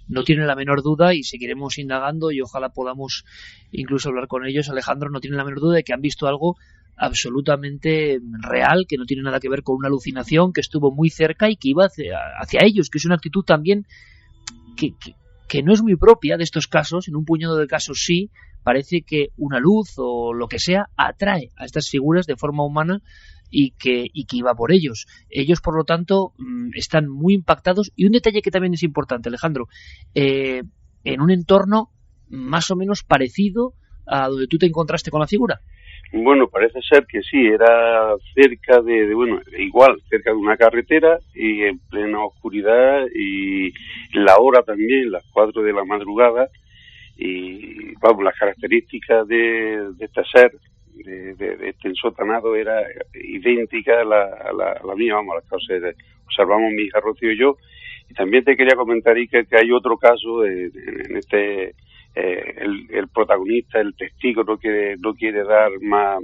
No tiene la menor duda, y seguiremos indagando y ojalá podamos incluso hablar con ellos, Alejandro, no tiene la menor duda de que han visto algo absolutamente real, que no tiene nada que ver con una alucinación, que estuvo muy cerca y que iba hacia ellos, que es una actitud también que no es muy propia de estos casos. En un puñado de casos sí, parece que una luz o lo que sea atrae a estas figuras de forma humana y que iba por ellos. Ellos, por lo tanto, están muy impactados. Y un detalle que también es importante, Alejandro, en un entorno más o menos parecido a donde tú te encontraste con la figura. Bueno, parece ser que sí, era cerca cerca de una carretera y en plena oscuridad, y la hora también, las 4 de la madrugada, y vamos, las características de este ser, de este ensotanado, era idéntica a la mía, vamos, a las que observamos mi hija Rocío y yo. Y también te quería comentar, Iker, que hay otro caso en este. El protagonista, el testigo, no quiere dar más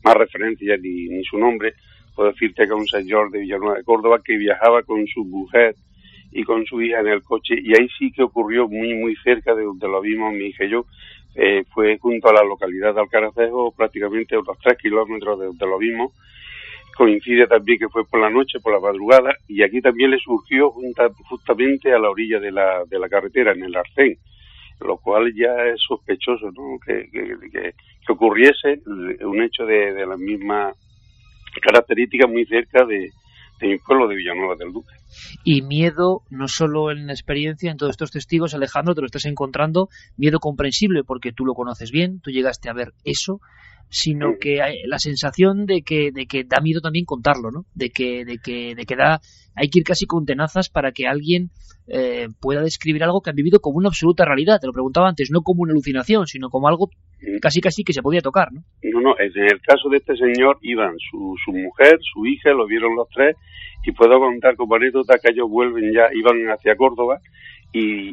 referencias ni su nombre. Puedo decirte que es un señor de Villanueva de Córdoba que viajaba con su mujer y con su hija en el coche, y ahí sí que ocurrió muy muy cerca de donde lo vimos mi hija y yo. Fue junto a la localidad de Alcaracejo, prácticamente a unos 3 kilómetros de donde lo vimos. Coincide también que fue por la noche, por la madrugada, y aquí también le surgió justamente a la orilla de la carretera, en el Arcén, lo cual ya es sospechoso, ¿no? que ocurriese un hecho de la misma característica muy cerca de mi pueblo de Villanueva del Duque. Y miedo, no solo en la experiencia, en todos estos testigos, Alejandro, te lo estás encontrando, miedo comprensible porque tú lo conoces bien, tú llegaste a ver eso, sino que hay la sensación de que da miedo también contarlo, ¿no? De que hay que ir casi con tenazas para que alguien pueda describir algo que han vivido como una absoluta realidad. Te lo preguntaba antes, no como una alucinación, sino como algo casi que se podía tocar, ¿no? No, en el caso de este señor iban su mujer, su hija, lo vieron los tres, y puedo contar como anécdota que ellos iban hacia Córdoba, y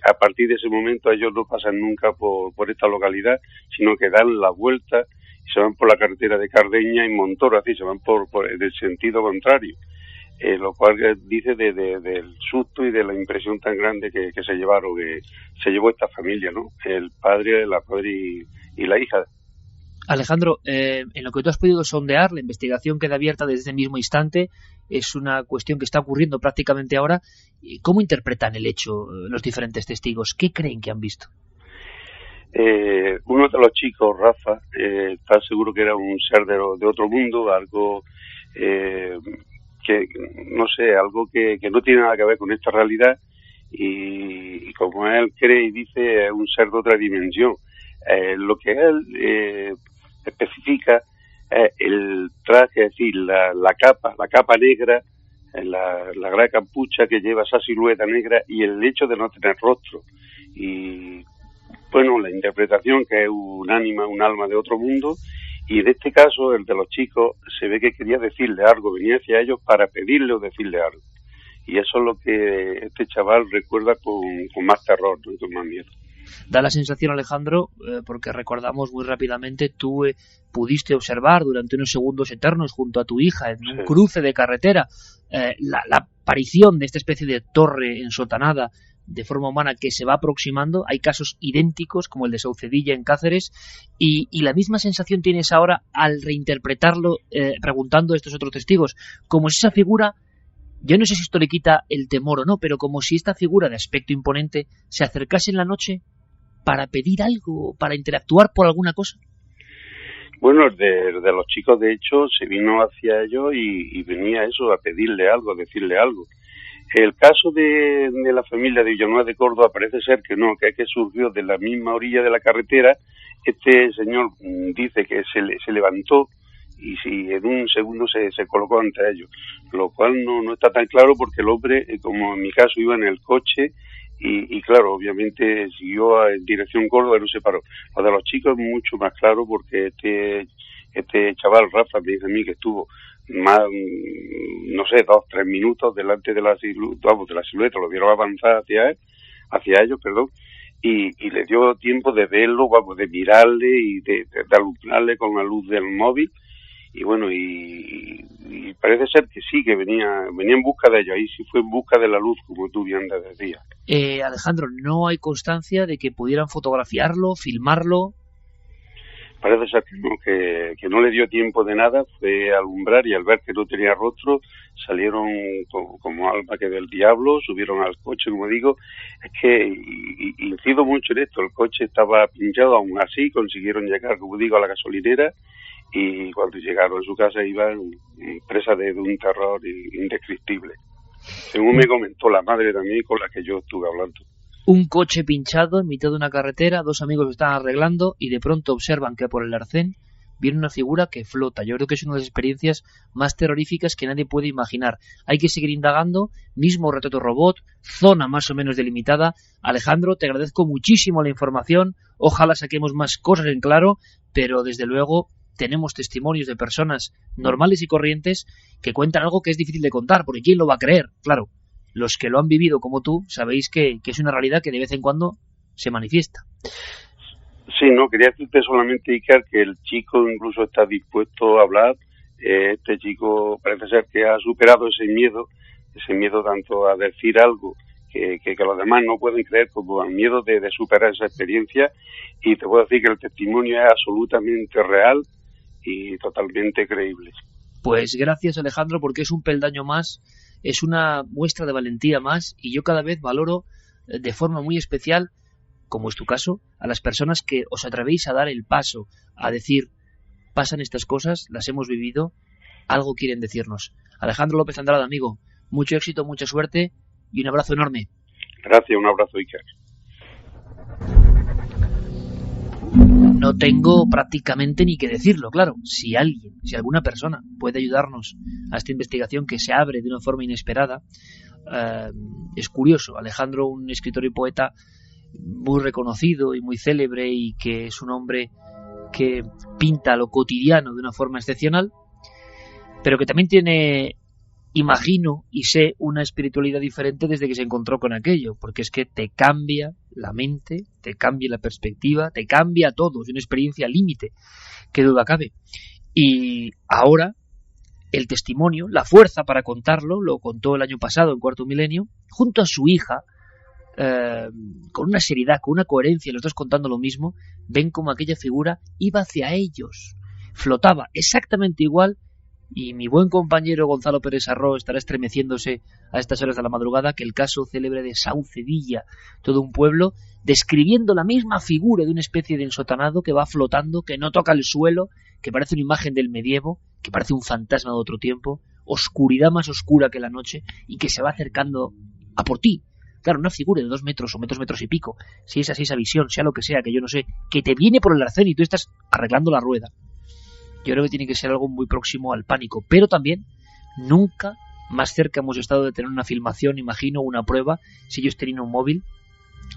a partir de ese momento ellos no pasan nunca por esta localidad, sino que dan la vuelta y se van por la carretera de Cardeña y Montoro, así se van por el sentido contrario, lo cual dice del susto y de la impresión tan grande que se llevó esta familia, ¿no? El padre, la madre y la hija. Alejandro, en lo que tú has podido sondear, la investigación queda abierta desde el mismo instante, es una cuestión que está ocurriendo prácticamente ahora. ¿Cómo interpretan el hecho los diferentes testigos? ¿Qué creen que han visto? Uno de los chicos, Rafa, está seguro que era un ser de otro mundo, algo que, no sé, algo que no tiene nada que ver con esta realidad, y como él cree y dice, es un ser de otra dimensión. Lo que él especifica el traje, es decir, la capa negra, la gran capucha que lleva esa silueta negra, y el hecho de no tener rostro. Y bueno, la interpretación que es un alma de otro mundo, y en este caso, el de los chicos, se ve que quería decirle algo, venía hacia ellos para pedirle o decirle algo. Y eso es lo que este chaval recuerda con más terror, ¿no? Y con más miedo. Da la sensación, Alejandro, porque recordamos muy rápidamente, tú pudiste observar durante unos segundos eternos junto a tu hija en un cruce de carretera la aparición de esta especie de torre ensotanada de forma humana que se va aproximando. Hay casos idénticos como el de Saucedilla en Cáceres, y la misma sensación tienes ahora al reinterpretarlo preguntando a estos otros testigos, como si esa figura, yo no sé si esto le quita el temor o no, pero como si esta figura de aspecto imponente se acercase en la noche para pedir algo, para interactuar por alguna cosa. Bueno, de los chicos, de hecho, se vino hacia ellos y venía eso, a pedirle algo, a decirle algo. El caso de la familia de Villanueva de Córdoba parece ser que no, que es que surgió de la misma orilla de la carretera. Este señor dice que se levantó y si en un segundo se colocó ante ellos, lo cual no está tan claro, porque el hombre, como en mi caso, iba en el coche y claro, obviamente siguió en dirección Córdoba y no se paró. Lo de los chicos es mucho más claro, porque este chaval, Rafa, me dice a mí que estuvo más, no sé, 2-3 minutos delante de la silueta, lo vieron avanzar hacia ellos, y le dio tiempo de verlo, de mirarle y de alumbrarle con la luz del móvil. Y bueno, y parece ser que sí, que venía en busca de ellos. Ahí sí fue en busca de la luz, como tú bien decías. Alejandro, ¿no hay constancia de que pudieran fotografiarlo, filmarlo? Parece ser que no le dio tiempo de nada. Fue a alumbrar y al ver que no tenía rostro, salieron como alma que del diablo, subieron al coche, como digo. Es que, y incido mucho en esto, el coche estaba pinchado, aún así consiguieron llegar, como digo, a la gasolinera, y cuando llegaron a su casa iban presa de un terror indescriptible. Según me comentó la madre también, con la que yo estuve hablando. Un coche pinchado en mitad de una carretera, dos amigos lo están arreglando y de pronto observan que por el arcén viene una figura que flota. Yo creo que es una de las experiencias más terroríficas que nadie puede imaginar. Hay que seguir indagando, mismo retrato robot, zona más o menos delimitada. Alejandro, te agradezco muchísimo la información, ojalá saquemos más cosas en claro, pero desde luego tenemos testimonios de personas normales y corrientes que cuentan algo que es difícil de contar, porque ¿quién lo va a creer? Claro, los que lo han vivido como tú sabéis que es una realidad que de vez en cuando se manifiesta. Sí, no, quería decirte solamente, Iker, que el chico incluso está dispuesto a hablar. Este chico parece ser que ha superado ese miedo tanto a decir algo que los demás no pueden creer, como al miedo de superar esa experiencia. Y te puedo decir que el testimonio es absolutamente real y totalmente creíble. Pues gracias, Alejandro, porque es un peldaño más, es una muestra de valentía más, y yo cada vez valoro de forma muy especial, como es tu caso, a las personas que os atrevéis a dar el paso, a decir, pasan estas cosas, las hemos vivido, algo quieren decirnos. Alejandro López Andrada, amigo, Mucho éxito, mucha suerte y un abrazo enorme. Gracias, un abrazo, Iker. No tengo prácticamente ni que decirlo, claro. Si alguna persona puede ayudarnos a esta investigación que se abre de una forma inesperada, es curioso. Alejandro, un escritor y poeta muy reconocido y muy célebre, y que es un hombre que pinta lo cotidiano de una forma excepcional, pero que también tiene, imagino y sé, una espiritualidad diferente desde que se encontró con aquello, porque es que te cambia la mente, te cambia la perspectiva, te cambia todo. Es una experiencia límite, qué duda cabe. Y ahora el testimonio, la fuerza para contarlo, lo contó el año pasado en Cuarto Milenio, junto a su hija, con una seriedad, con una coherencia, los dos contando lo mismo. Ven como aquella figura iba hacia ellos, flotaba exactamente igual. Y mi buen compañero Gonzalo Pérez Arró estará estremeciéndose a estas horas de la madrugada que el caso célebre de Saucedilla, todo un pueblo describiendo la misma figura de una especie de ensotanado que va flotando, que no toca el suelo, que parece una imagen del medievo, que parece un fantasma de otro tiempo, oscuridad más oscura que la noche, y que se va acercando a por ti. Claro, una figura de 2 metros o metros y pico, si es así esa visión, sea lo que sea, que yo no sé, que te viene por el arcén y tú estás arreglando la rueda. Yo creo que tiene que ser algo muy próximo al pánico, pero también nunca más cerca hemos estado de tener una filmación, imagino, una prueba, si ellos tenían un móvil,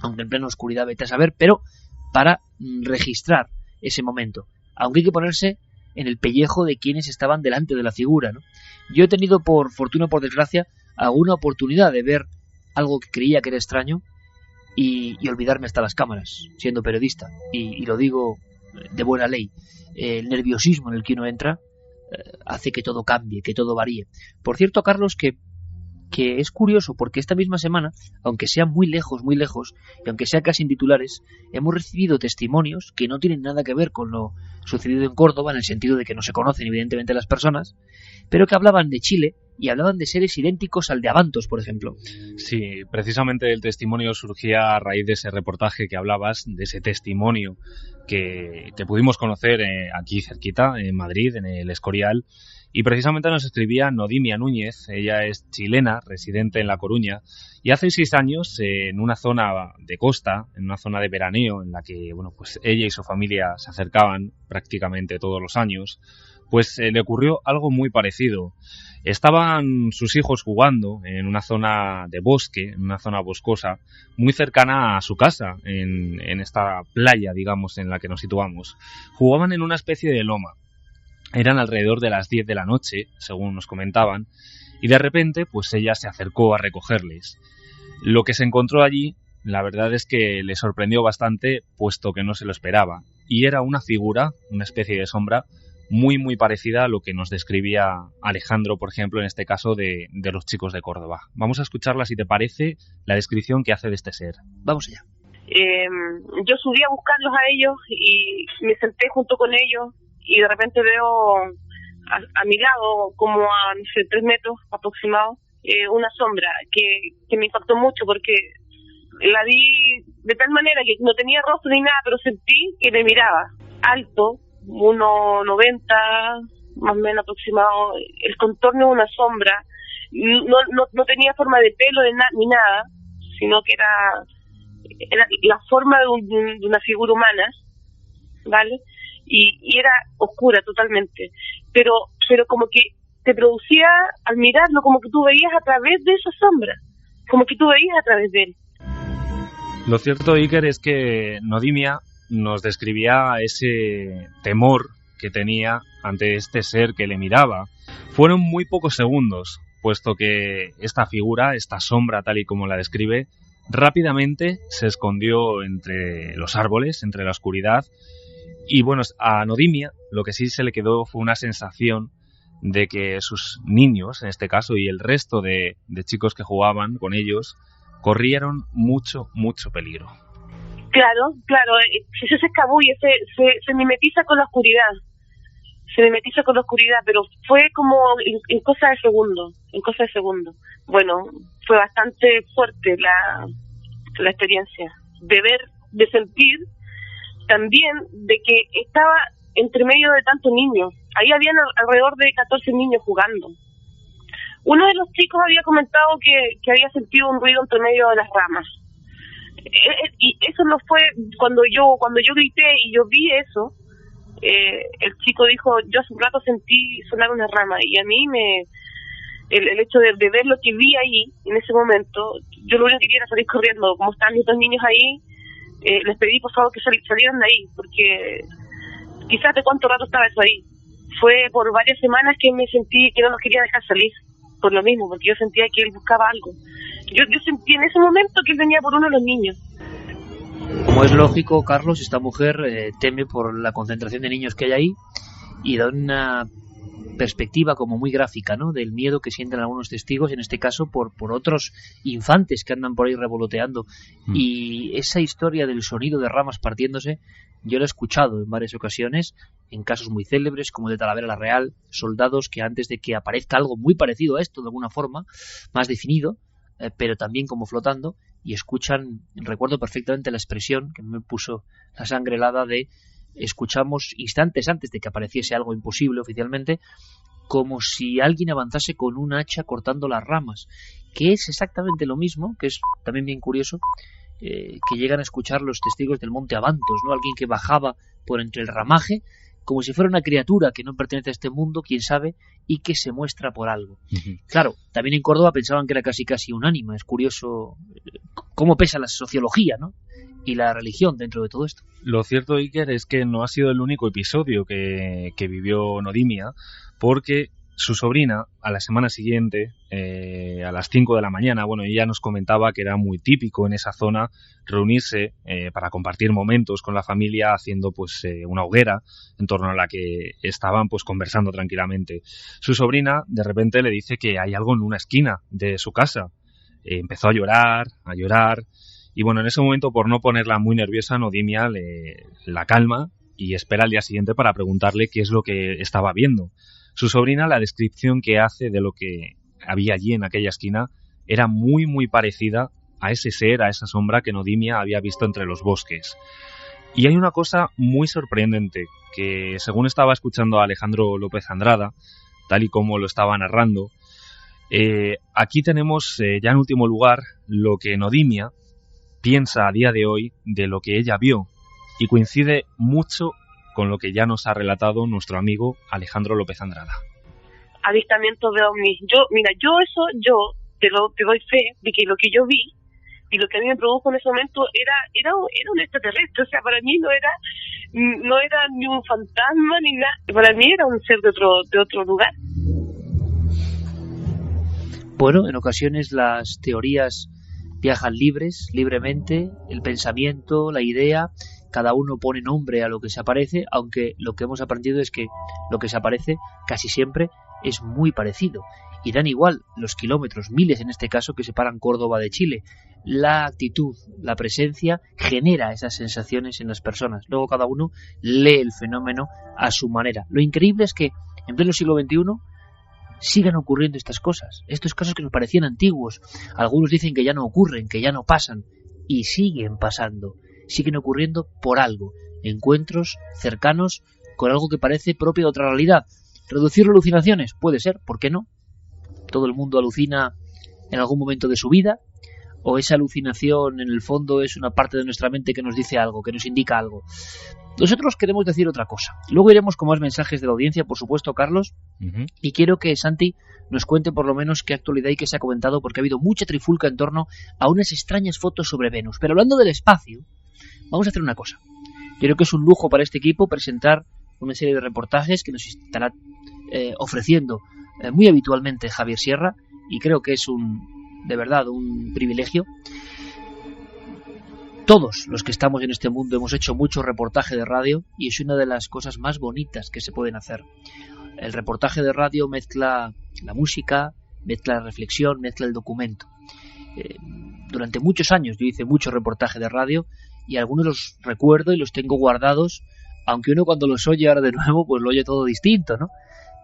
aunque en plena oscuridad, vete a saber, pero para registrar ese momento, aunque hay que ponerse en el pellejo de quienes estaban delante de la figura, ¿no? Yo he tenido, por fortuna o por desgracia, alguna oportunidad de ver algo que creía que era extraño y olvidarme hasta las cámaras, siendo periodista, y lo digo de buena ley. El nerviosismo en el que uno entra hace que todo cambie, que todo varíe. Por cierto, Carlos, que es curioso, porque esta misma semana, aunque sea muy lejos, y aunque sea casi en titulares, hemos recibido testimonios que no tienen nada que ver con lo sucedido en Córdoba, en el sentido de que no se conocen evidentemente las personas, pero que hablaban de Chile y hablaban de seres idénticos al de Abantos, por ejemplo. Sí, precisamente el testimonio surgía a raíz de ese reportaje que hablabas, de ese testimonio que pudimos conocer aquí cerquita, en Madrid, en el Escorial. Y precisamente nos escribía Nodimia Núñez. Ella es chilena, residente en La Coruña, y hace 6 años, en una zona de costa, en una zona de veraneo, en la que pues ella y su familia se acercaban prácticamente todos los años, pues le ocurrió algo muy parecido. Estaban sus hijos jugando en una zona de bosque, en una zona boscosa, muy cercana a su casa, en esta playa, digamos, en la que nos situamos. Jugaban en una especie de loma. Eran alrededor de las 10 de la noche, según nos comentaban, y de repente pues ella se acercó a recogerles. Lo que se encontró allí, la verdad es que le sorprendió bastante, puesto que no se lo esperaba, y era una figura, una especie de sombra, muy muy parecida a lo que nos describía Alejandro, por ejemplo, en este caso de los chicos de Córdoba. Vamos a escucharla, si te parece, la descripción que hace de este ser. Vamos allá. Yo subí a buscarlos a ellos y me senté junto con ellos, y de repente veo a mi lado, como a, no sé, 3 metros aproximado, una sombra que me impactó mucho, porque la vi de tal manera que no tenía rostro ni nada, pero sentí que me miraba. Alto, 1,90 más o menos aproximado, el contorno de una sombra, no tenía forma de pelo ni nada, sino que era la forma de una figura humana, ¿vale? Y era oscura totalmente, pero como que te producía, al mirarlo, como que tú veías a través de esa sombra, como que tú veías a través de él. Lo cierto, Iker, es que Nodimia nos describía ese temor que tenía ante este ser que le miraba. Fueron muy pocos segundos, puesto que esta figura, esta sombra tal y como la describe, rápidamente se escondió entre los árboles, entre la oscuridad. Y bueno, a Nodimia lo que sí se le quedó fue una sensación de que sus niños, en este caso, y el resto de chicos que jugaban con ellos, corrieron mucho peligro. Claro, se escabulle, se mimetiza con la oscuridad. Pero fue como en cosa de segundo. Bueno, fue bastante fuerte la experiencia de ver, de sentir, también de que estaba entre medio de tantos niños. Ahí habían alrededor de 14 niños jugando. Uno de los chicos había comentado que había sentido un ruido entre medio de las ramas. Y eso no fue cuando yo grité y yo vi eso. El chico dijo, yo hace un rato sentí sonar una rama, y a mí el hecho de ver lo que vi ahí en ese momento, yo lo único que quería era salir corriendo. Como estaban mis dos niños ahí, les pedí por favor que salieran de ahí, porque quizás de cuánto rato estaba eso ahí. Fue por varias semanas que me sentí que no los quería dejar salir, por lo mismo, porque yo sentía que él buscaba algo. Yo sentí en ese momento que él venía por uno de los niños. Como es lógico, Carlos, esta mujer teme por la concentración de niños que hay ahí y da una perspectiva como muy gráfica, ¿no?, del miedo que sienten algunos testigos, en este caso por otros infantes que andan por ahí revoloteando. Y esa historia del sonido de ramas partiéndose, yo la he escuchado en varias ocasiones, en casos muy célebres como de Talavera la Real, soldados que antes de que aparezca algo muy parecido a esto, de alguna forma, más definido, pero también como flotando, y escuchan, recuerdo perfectamente la expresión que me puso la sangre helada de: escuchamos instantes antes de que apareciese algo imposible oficialmente, como si alguien avanzase con un hacha cortando las ramas, que es exactamente lo mismo, que es también bien curioso, que llegan a escuchar los testigos del Monte Abantos, ¿no? Alguien que bajaba por entre el ramaje, como si fuera una criatura que no pertenece a este mundo, quién sabe, y que se muestra por algo. Claro, también en Córdoba pensaban que era casi un ánima. Es curioso cómo pesa la sociología, ¿no?, y la religión dentro de todo esto. Lo cierto, Iker, es que no ha sido el único episodio que vivió Nodimia, porque su sobrina, a la semana siguiente, a las 5 de la mañana, bueno, ella nos comentaba que era muy típico en esa zona reunirse para compartir momentos con la familia, haciendo pues una hoguera en torno a la que estaban pues conversando tranquilamente. Su sobrina de repente le dice que hay algo en una esquina de su casa. Empezó a llorar, y bueno, en ese momento, por no ponerla muy nerviosa, Nodimia la calma y espera al día siguiente para preguntarle qué es lo que estaba viendo. Su sobrina, la descripción que hace de lo que había allí en aquella esquina era muy muy parecida a ese ser, a esa sombra que Nodimia había visto entre los bosques. Y hay una cosa muy sorprendente, que según estaba escuchando a Alejandro López Andrada, tal y como lo estaba narrando, aquí tenemos ya en último lugar lo que Nodimia piensa a día de hoy de lo que ella vio, y coincide mucho con lo que ya nos ha relatado nuestro amigo Alejandro López Andrada. Avistamientos de ovnis. Yo te doy fe de que lo que yo vi y lo que a mí me produjo en ese momento era un extraterrestre. O sea, para mí no era ni un fantasma ni nada. Para mí era un ser de otro lugar. Bueno, en ocasiones las teorías viajan libremente, el pensamiento, la idea, cada uno pone nombre a lo que se aparece, aunque lo que hemos aprendido es que lo que se aparece casi siempre es muy parecido, y dan igual los kilómetros, miles en este caso, que separan Córdoba de Chile. La actitud, la presencia genera esas sensaciones en las personas. Luego cada uno lee el fenómeno a su manera. Lo increíble es que en pleno siglo XXI sigan ocurriendo estas cosas, estos casos que nos parecían antiguos. Algunos dicen que ya no ocurren, que ya no pasan, y siguen pasando, siguen ocurriendo por algo. Encuentros cercanos con algo que parece propio de otra realidad. ¿Reducir alucinaciones? Puede ser, ¿por qué no? Todo el mundo alucina en algún momento de su vida, o esa alucinación en el fondo es una parte de nuestra mente que nos dice algo, que nos indica algo. Nosotros queremos decir otra cosa. Luego iremos con más mensajes de la audiencia, por supuesto, Carlos, y quiero que Santi nos cuente por lo menos qué actualidad y qué se ha comentado, porque ha habido mucha trifulca en torno a unas extrañas fotos sobre Venus. Pero hablando del espacio, vamos a hacer una cosa. Creo que es un lujo para este equipo presentar una serie de reportajes que nos estará ofreciendo muy habitualmente Javier Sierra, y creo que es de verdad un privilegio. Todos los que estamos en este mundo hemos hecho mucho reportaje de radio, y es una de las cosas más bonitas que se pueden hacer. El reportaje de radio mezcla la música, mezcla la reflexión, mezcla el documento. Durante muchos años yo hice mucho reportaje de radio, y algunos los recuerdo y los tengo guardados, aunque uno cuando los oye ahora de nuevo pues lo oye todo distinto, ¿no?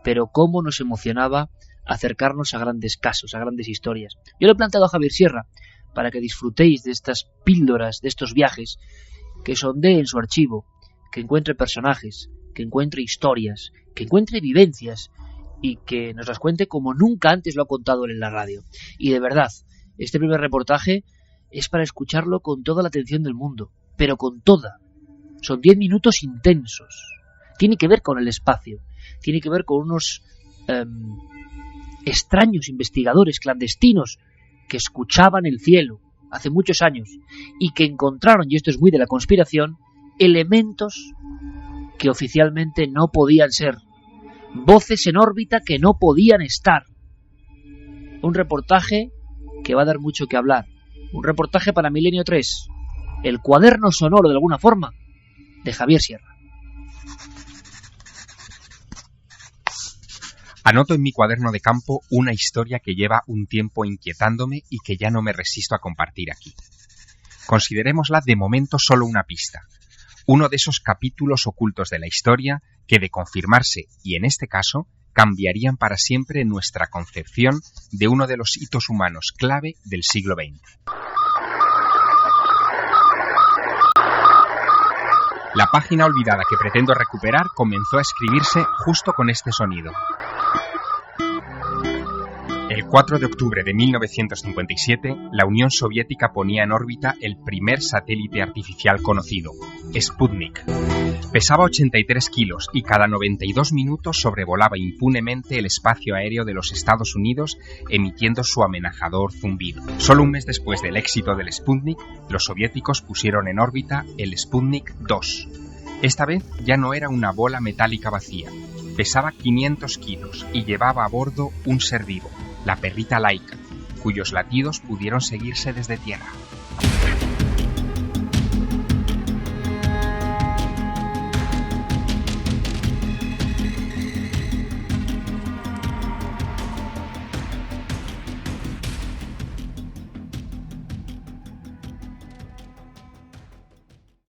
Pero cómo nos emocionaba acercarnos a grandes casos, a grandes historias. Yo le he planteado a Javier Sierra para que disfrutéis de estas píldoras, de estos viajes, que sondee en su archivo, que encuentre personajes, que encuentre historias, que encuentre vivencias, y que nos las cuente como nunca antes lo ha contado él en la radio. Y de verdad, este primer reportaje es para escucharlo con toda la atención del mundo, pero con toda. Son 10 minutos intensos. Tiene que ver con el espacio, tiene que ver con unos extraños investigadores clandestinos que escuchaban el cielo hace muchos años y que encontraron, y esto es muy de la conspiración, elementos que oficialmente no podían ser, voces en órbita que no podían estar. Un reportaje que va a dar mucho que hablar, un reportaje para Milenio 3, el cuaderno sonoro de alguna forma de Javier Sierra. Anoto en mi cuaderno de campo una historia que lleva un tiempo inquietándome y que ya no me resisto a compartir aquí. Considerémosla de momento solo una pista, uno de esos capítulos ocultos de la historia que, de confirmarse, y en este caso, cambiarían para siempre nuestra concepción de uno de los hitos humanos clave del siglo XX. La página olvidada que pretendo recuperar comenzó a escribirse justo con este sonido. El 4 de octubre de 1957, la Unión Soviética ponía en órbita el primer satélite artificial conocido, Sputnik. Pesaba 83 kilos y cada 92 minutos sobrevolaba impunemente el espacio aéreo de los Estados Unidos, emitiendo su amenazador zumbido. Solo un mes después del éxito del Sputnik, los soviéticos pusieron en órbita el Sputnik 2. Esta vez ya no era una bola metálica vacía. Pesaba 500 kilos y llevaba a bordo un ser vivo, la perrita Laika, cuyos latidos pudieron seguirse desde tierra.